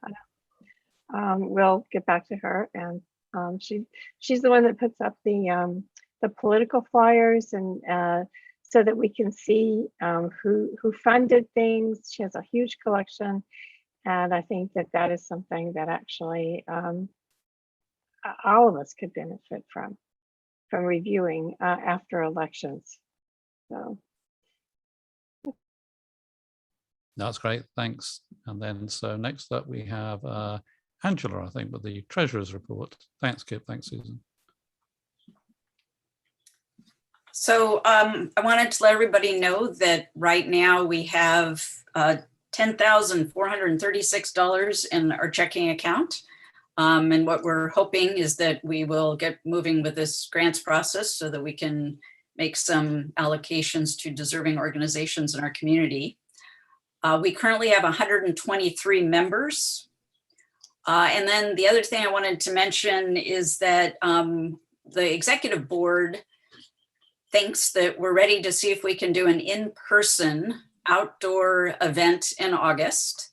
We'll get back to her, and she's the one that puts up the political flyers, and so that we can see who funded things. She has a huge collection, and I think that is something that actually all of us could benefit from reviewing after elections. So. That's great, thanks. And then, so next up we have Angela, I think, with the Treasurer's report. Thanks, Kip. Thanks, Susan. So I wanted to let everybody know that right now we have $10,436 in our checking account. And what we're hoping is that we will get moving with this grants process so that we can make some allocations to deserving organizations in our community. We currently have 123 members. And then the other thing I wanted to mention is that the executive board thinks that we're ready to see if we can do an in-person outdoor event in August.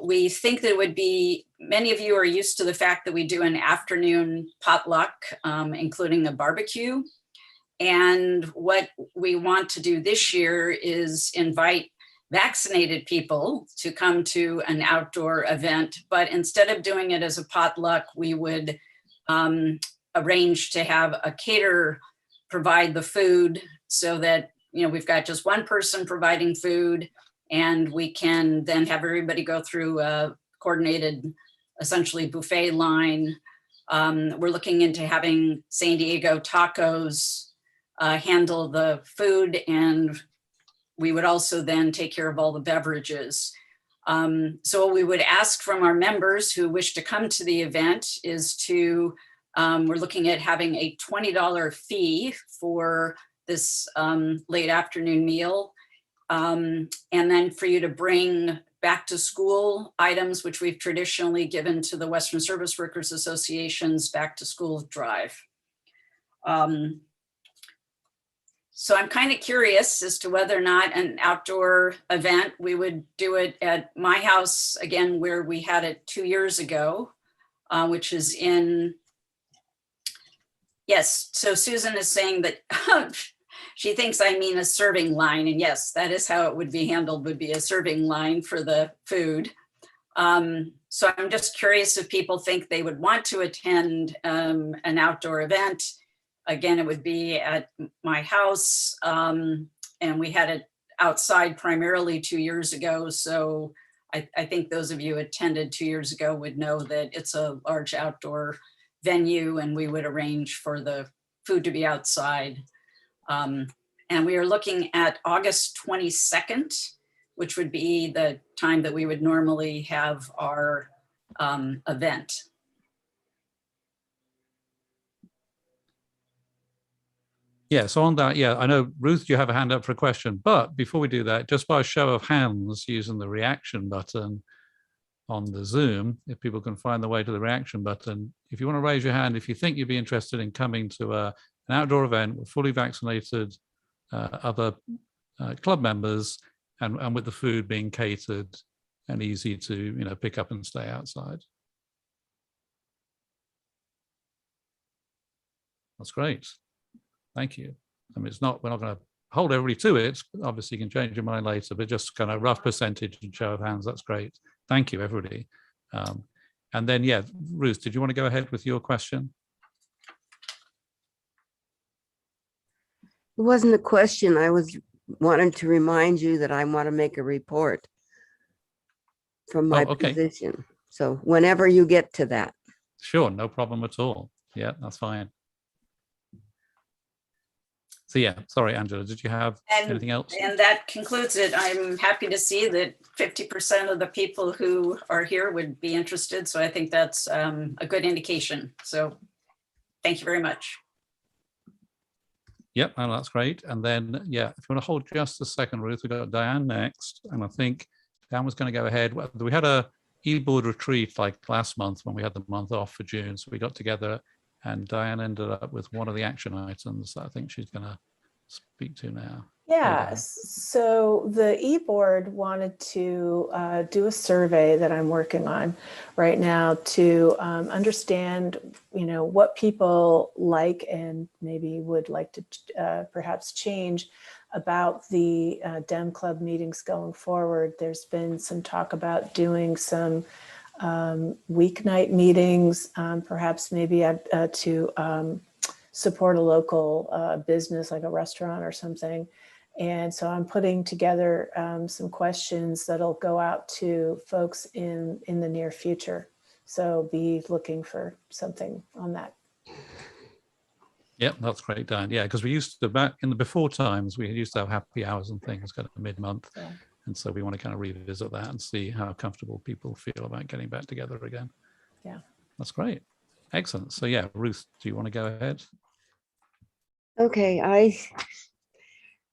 We think that it would be, many of you are used to the fact that we do an afternoon potluck, including a barbecue. And what we want to do this year is invite vaccinated people to come to an outdoor event, but instead of doing it as a potluck, we would arrange to have a caterer provide the food so that, you know, we've got just one person providing food, and we can then have everybody go through a coordinated, essentially buffet line. We're looking into having San Diego Tacos handle the food, and we would also then take care of all the beverages. So what we would ask from our members who wish to come to the event is to, we're looking at having a $20 fee for this late afternoon meal. And then for you to bring back to school items, which we've traditionally given to the Western Service Workers Association's back to school drive. So I'm kind of curious as to whether or not an outdoor event, we would do it at my house, again, where we had it 2 years ago, which is in, yes, so Susan is saying that she thinks I mean a serving line, and yes, that is how it would be handled, would be a serving line for the food. So I'm just curious if people think they would want to attend an outdoor event. Again, it would be at my house, and we had it outside primarily 2 years ago. So I think those of you who attended 2 years ago would know that it's a large outdoor venue, and we would arrange for the food to be outside. And we are looking at August 22nd, which would be the time that we would normally have our event. Yeah, so on that, yeah, I know, Ruth, you have a hand up for a question, but before we do that, just by a show of hands using the reaction button on the Zoom, if people can find the way to the reaction button, if you want to raise your hand, if you think you'd be interested in coming to an outdoor event with fully vaccinated other club members and with the food being catered and easy to, you know, pick up and stay outside. That's great. Thank you. I mean, it's not, we're not going to hold everybody to it. Obviously, you can change your mind later, but just kind of rough percentage and show of hands. That's great. Thank you, everybody. And then, yeah, Ruth, did you want to go ahead with your question? It wasn't a question. I was wanting to remind you that I want to make a report from my position. So whenever you get to that. Sure, no problem at all. Yeah, that's fine. So yeah, sorry, Angela, did you have anything else? And that concludes it. I'm happy to see that 50% of the people who are here would be interested. So I think that's a good indication. So thank you very much. Yep, and that's great. And then, yeah, if you want to hold just a second, Ruth, we've got Diane next. And I think Dan was going to go ahead. We had a e-board retreat like last month when we had the month off for June. So we got together and Diane ended up with one of the action items that I think she's going to speak to now. Yeah, so the e-board wanted to do a survey that I'm working on right now to understand, you know, what people like and maybe would like to perhaps change about the Dem Club meetings going forward. There's been some talk about doing some weeknight meetings, perhaps maybe to support a local business like a restaurant or something. And so I'm putting together some questions that'll go out to folks in the near future. So be looking for something on that. Yep, that's great, Dan. Yeah, because we used to, back in the before times, we used to have happy hours and things kind of mid-month. Yeah. And so we want to kind of revisit that and see how comfortable people feel about getting back together again. Yeah. That's great. Excellent. So yeah, Ruth, do you want to go ahead? Okay,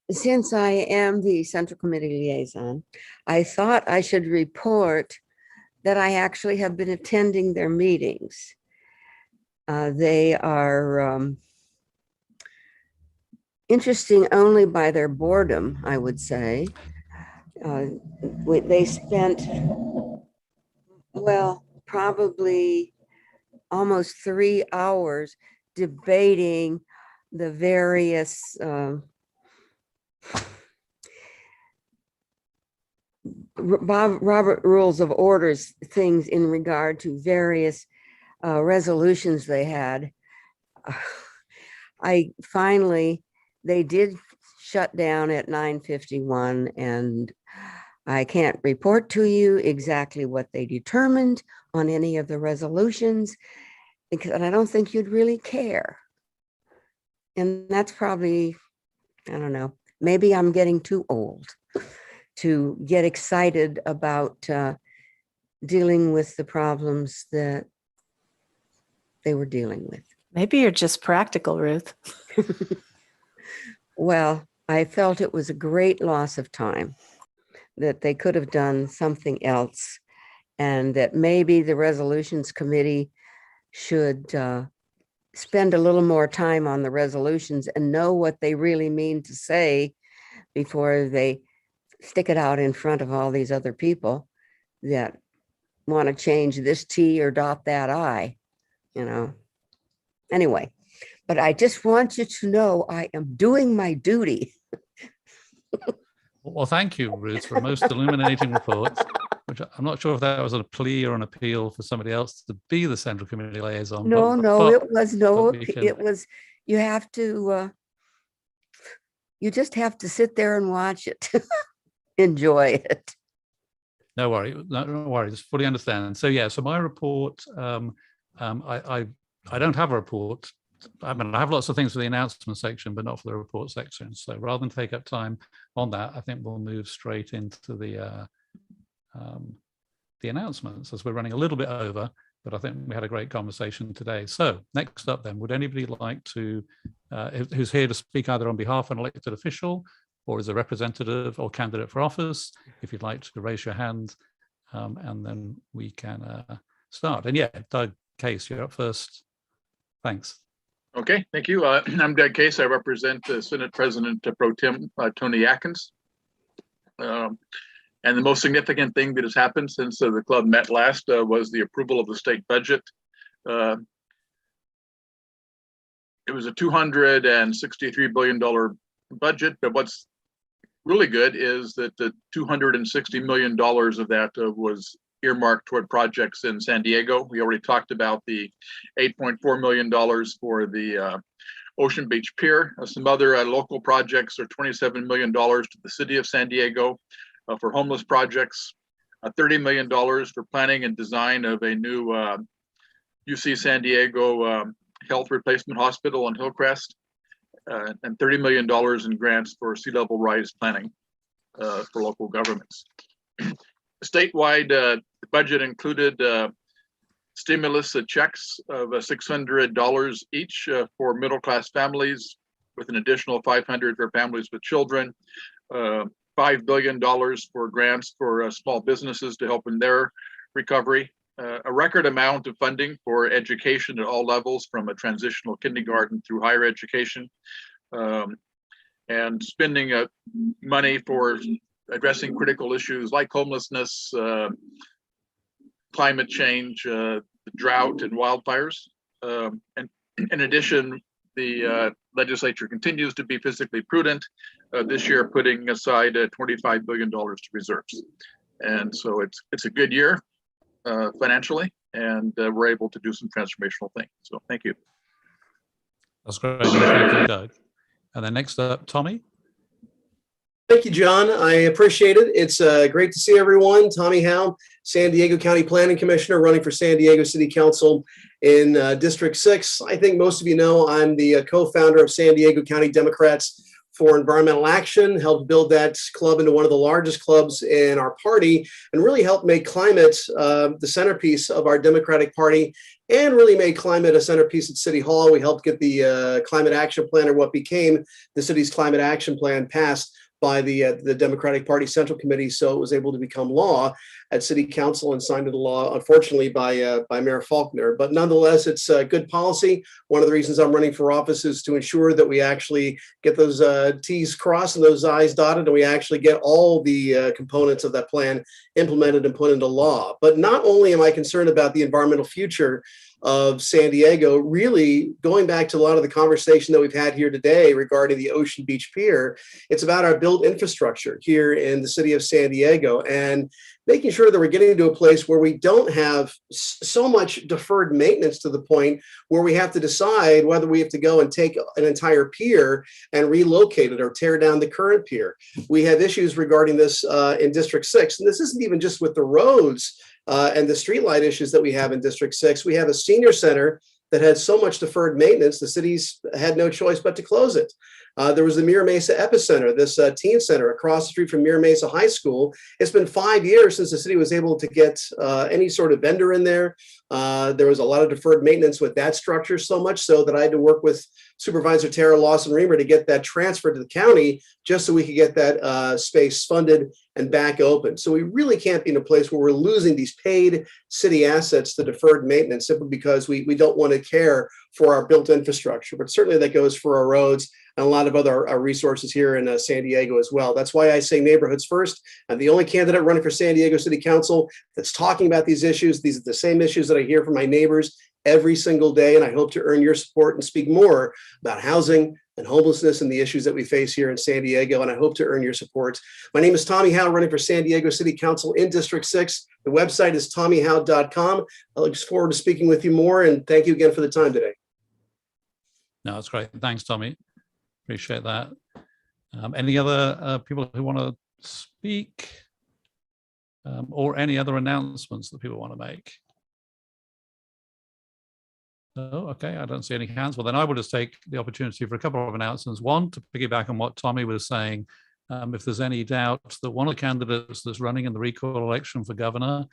since I am the Central Committee liaison, I thought I should report that I actually have been attending their meetings. They are interesting only by their boredom, I would say. They spent, well, probably almost 3 hours debating the various Robert Rules of Orders things in regard to various resolutions they had. They did shut down at 9:51, and I can't report to you exactly what they determined on any of the resolutions, because I don't think you'd really care. And that's probably, I don't know, maybe I'm getting too old to get excited about dealing with the problems that they were dealing with. Maybe you're just practical, Ruth. Well, I felt it was a great loss of time, that they could have done something else, and that maybe the resolutions committee should spend a little more time on the resolutions and know what they really mean to say before they stick it out in front of all these other people that want to change this T or dot that I, you know. Anyway, but I just want you to know I am doing my duty. Well, thank you, Ruth, for a most illuminating report, which I'm not sure if that was a plea or an appeal for somebody else to be the Central Committee liaison. No, it was no, it was, you have to, you just have to sit there and watch it, enjoy it. No worry, no worries, fully understand. So yeah, so my report, I don't have a report. I mean, I have lots of things for the announcement section, but not for the report section. So rather than take up time on that, I think we'll move straight into the announcements, as we're running a little bit over, but I think we had a great conversation today. So next up then, would anybody like to, who's here to speak either on behalf of an elected official or as a representative or candidate for office, if you'd like to raise your hand, and then we can start. And yeah, Doug Case, you're up first. Thanks. Okay, thank you. I'm Doug Case. I represent Senate President Pro Tem Tony Atkins. And the most significant thing that has happened since the club met last was the approval of the state budget. It was a $263 billion budget, but what's really good is that the $260 million of that was earmarked toward projects in San Diego. We already talked about the $8.4 million for the Ocean Beach Pier. Some other local projects are $27 million to the city of San Diego for homeless projects, $30 million for planning and design of a new UC San Diego health replacement hospital on Hillcrest, and $30 million in grants for sea level rise planning for local governments. Statewide, the budget included stimulus checks of $600 each for middle-class families, with an additional $500 for families with children, $5 billion for grants for small businesses to help in their recovery, a record amount of funding for education at all levels, from a transitional kindergarten through higher education, and spending money for addressing critical issues like homelessness, climate change, drought, and wildfires. And in addition, the legislature continues to be fiscally prudent, this year putting aside $25 billion to reserves. And so it's a good year financially, and we're able to do some transformational things. So thank you. That's great. Thank you, Doug. And then next up, Tommy. Thank you, John. I appreciate it. It's great to see everyone. Tommy Howe, San Diego County Planning Commissioner, running for San Diego City Council in District 6. I think most of you know I'm the co-founder of San Diego County Democrats for environmental action, helped build that club into one of the largest clubs in our party, and really helped make climate the centerpiece of our Democratic Party, and really made climate a centerpiece at City Hall. We helped get the climate action plan, or what became the city's climate action plan, passed by the Democratic Party Central Committee, so it was able to become law at City Council and signed into law, unfortunately, by Mayor Faulkner. But nonetheless, it's good policy. One of the reasons I'm running for office is to ensure that we actually get those T's crossed and those I's dotted, and we actually get all the components of that plan implemented and put into law. But not only am I concerned about the environmental future of San Diego, really going back to a lot of the conversation that we've had here today regarding the Ocean Beach Pier, it's about our built infrastructure here in the city of San Diego, and making sure that we're getting to a place where we don't have so much deferred maintenance to the point where we have to decide whether we have to go and take an entire pier and relocate it or tear down the current pier. We have issues regarding this in District 6, and this isn't even just with the roads and the streetlight issues that we have in District 6. We have a senior center that had so much deferred maintenance, the city's had no choice but to close it. There was the Mira Mesa Epicenter, this teen center across the street from Mira Mesa High School. It's been 5 years since the city was able to get any sort of vendor in there. There was a lot of deferred maintenance with that structure, so much so that I had to work with Supervisor Tara Lawson-Reamer to get that transferred to the county just so we could get that space funded and back open. So we really can't be in a place where we're losing these paid city assets to deferred maintenance simply because we don't want to care for our built infrastructure. But certainly that goes for our roads and a lot of other resources here in San Diego as well. That's why I say neighborhoods first. I'm the only candidate running for San Diego City Council that's talking about these issues. These are the same issues that I hear from my neighbors every single day, and I hope to earn your support and speak more about housing and homelessness and the issues that we face here in San Diego, and I hope to earn your support. My name is Tommy Howe, running for San Diego City Council in District 6. The website is tommyhowe.com. I look forward to speaking with you more, and thank you again for the time today. No, that's great. Thanks, Tommy. Appreciate that. Any other people who want to speak or any other announcements that people want to make? Oh, okay, I don't see any hands. Well, then I will just take the opportunity for a couple of announcements. One, to piggyback on what Tommy was saying, if there's any doubt that one of the candidates that's running in the recall election for governor,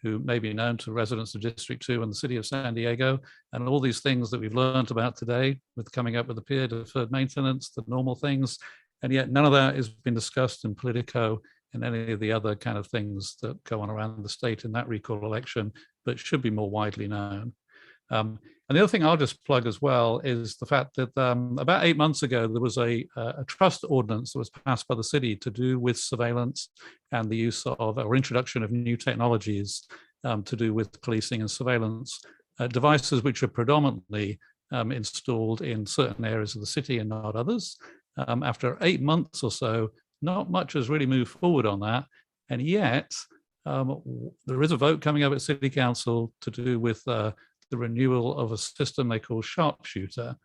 who may be known to residents of District 2 and the city of San Diego, and all these things that we've learned about today with coming up with the pier deferred maintenance, the normal things, and yet none of that has been discussed in Politico and any of the other kind of things that go on around the state in that recall election, but should be more widely known. And the other thing I'll just plug as well is the fact that about 8 months ago, there was a trust ordinance that was passed by the city to do with surveillance and the use of or introduction of new technologies to do with policing and surveillance devices, which are predominantly installed in certain areas of the city and not others. After 8 months or so, not much has really moved forward on that. And yet there is a vote coming up at City Council to do with the renewal of a system they call Sharpshooter,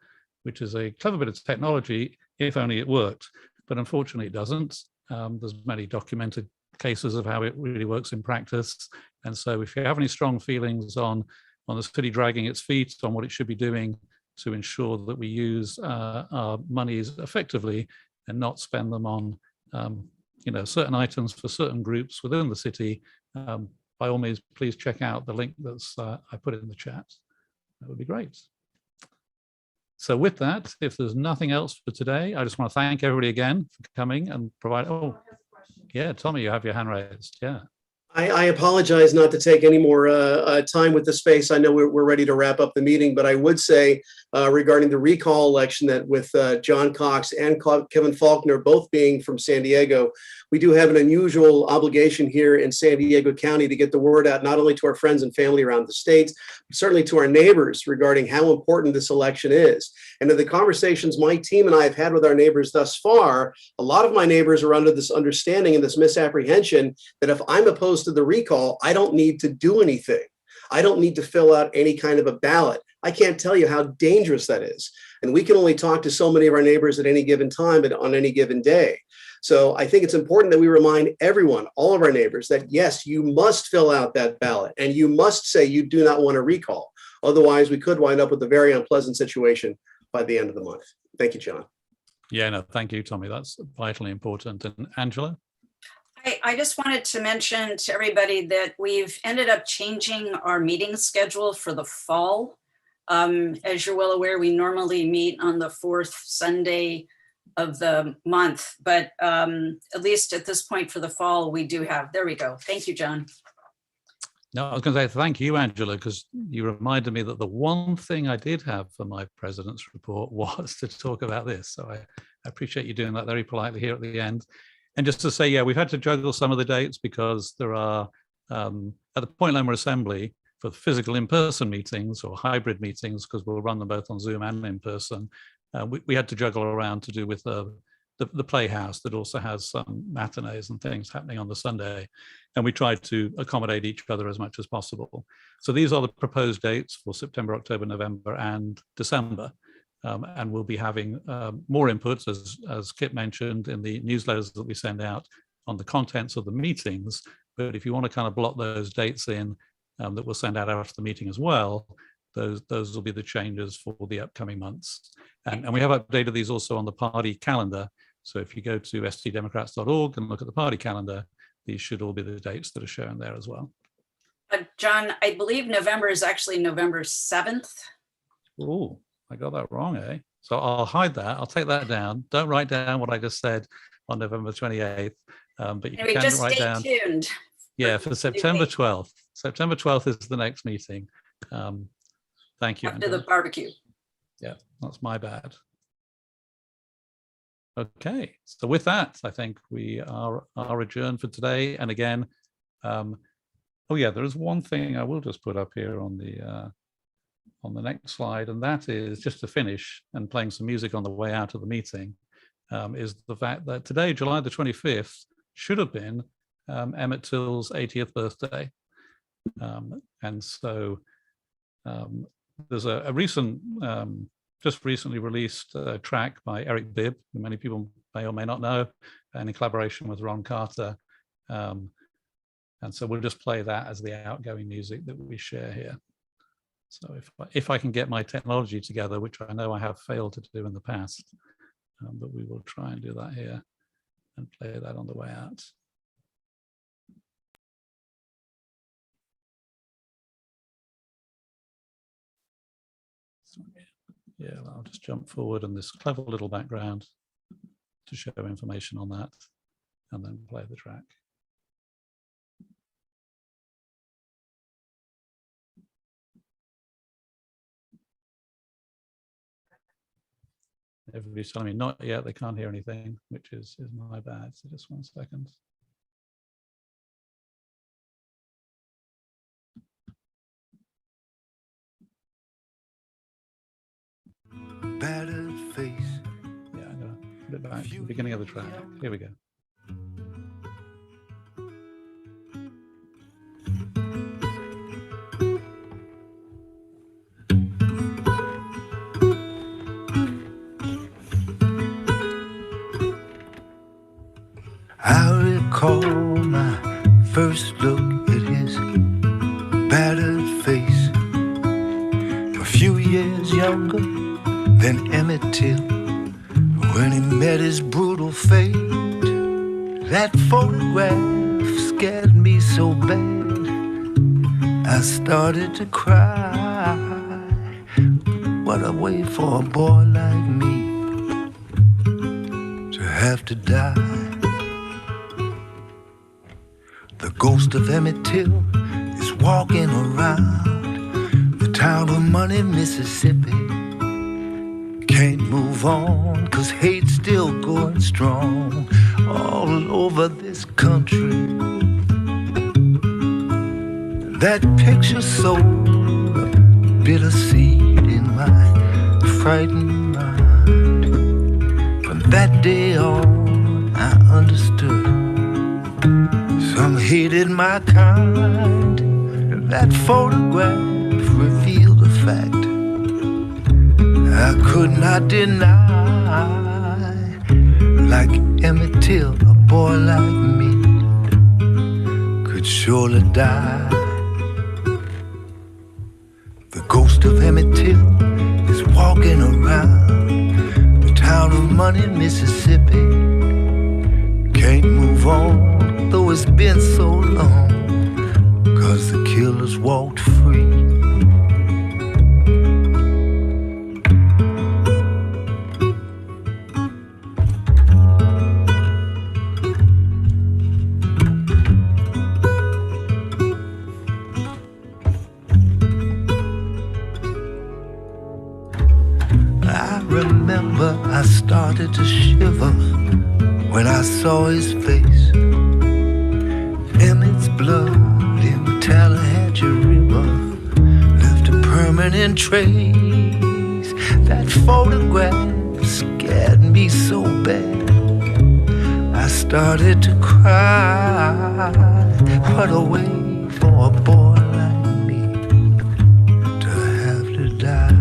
which is a clever bit of technology, if only it worked. But unfortunately, it doesn't. There's many documented cases of how it really works in practice. And so if you have any strong feelings on the city dragging its feet on what it should be doing to ensure that we use our monies effectively and not spend them on certain items for certain groups within the city, by all means, please check out the link that's I put in the chat. That would be great. So with that, if there's nothing else for today, I just want to thank everybody again for coming and provide. Oh, yeah, Tommy, you have your hand raised. Yeah. I apologize not to take any more time with the space. I know we're ready to wrap up the meeting, but I would say regarding the recall election that with John Cox and Kevin Faulkner both being from San Diego, we do have an unusual obligation here in San Diego County to get the word out, not only to our friends and family around the state, but certainly to our neighbors regarding how important this election is. And in the conversations my team and I have had with our neighbors thus far, a lot of my neighbors are under this understanding and this misapprehension that if I'm opposed to the recall, I don't need to do anything. I don't need to fill out any kind of a ballot. I can't tell you how dangerous that is. And we can only talk to so many of our neighbors at any given time and on any given day. So I think it's important that we remind everyone, all of our neighbors, that yes, you must fill out that ballot and you must say you do not want a recall. Otherwise, we could wind up with a very unpleasant situation by the end of the month. Thank you, John. Yeah, no, thank you, Tommy. That's vitally important. And Angela? I just wanted to mention to everybody that we've ended up changing our meeting schedule for the fall. As you're well aware, we normally meet on the fourth Sunday of the month, but at least at this point for the fall, we do have, there we go. Thank you, John. No, I was going to say thank you, Angela, because you reminded me that the one thing I did have for my president's report was to talk about this. So I appreciate you doing that very politely here at the end. And just to say, yeah, we've had to juggle some of the dates because there are, at the Point Loma Assembly, for physical in-person meetings or hybrid meetings, because we'll run them both on Zoom and in person, we had to juggle around to do with the Playhouse that also has some matinees and things happening on the Sunday. And we tried to accommodate each other as much as possible. So these are the proposed dates for September, October, November, and December. And we'll be having more inputs, as Kit mentioned, in the newsletters that we send out on the contents of the meetings. But if you want to kind of block those dates in that we'll send out after the meeting as well, those will be the changes for the upcoming months. And we have updated these also on the party calendar. So if you go to stdemocrats.org and look at the party calendar, these should all be the dates that are shown there as well. John, I believe November is actually November 7th. Oh, I got that wrong, eh? So I'll hide that. I'll take that down. Don't write down what I just said on November 28th. But you Anyway, can just write stay down. tuned. Yeah, for September 12th. September 12th is the next meeting. Thank you. After the barbecue. Yeah, that's my bad. Okay, so with that, I think we are adjourned for today. And again, oh yeah, there is one thing I will just put up here on the next slide, and that is just to finish and playing some music on the way out of the meeting, is the fact that today, July the 25th, should have been Emmett Till's 80th birthday. And so there's a recent, just recently released track by Eric Bibb, who many people may or may not know, and in collaboration with Ron Carter. And so we'll just play that as the outgoing music that we share here. So if I can get my technology together, which I know I have failed to do in the past, but we will try and do that here and play that on the way out. Yeah, I'll just jump forward on this clever little background to show information on that and then play the track. Everybody's telling me not yet, they can't hear anything, which is my bad. So just 1 second. Battered face. Yeah, I'm gonna put it back to the beginning of the track. Here we go. I recall my first look at his battered face. A few years younger than Emmett Till, when he met his brutal fate. That photograph scared me so bad, I started to cry. What a way for a boy like me to have to die. The ghost of Emmett Till is walking around the town of Money, Mississippi. Can't move on, 'cause hate's still going strong all over this country. That picture sowed a bitter seed in my frightened mind. From that day on, I understood some hated my kind. That photograph revealed the fact I could not deny. Like Emmett Till, a boy like me could surely die. The ghost of Emmett Till is walking around the town town of Money, Mississippi. Can't move on, though it's been so long, 'cause the killers walked free. I remember I started to shiver when I saw his face. Emmett's blood in the Tallahatchie River left a permanent trace. That photograph scared me so bad I started to cry. What a way for a boy like me to have to die.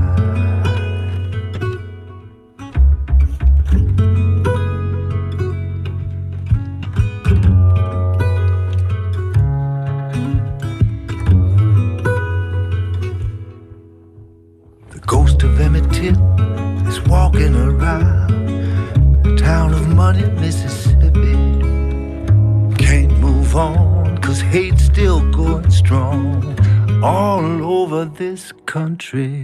Ghost of Emmett Till is walking around the town of Money, Mississippi. Can't move on, 'cause hate's still going strong all over this country.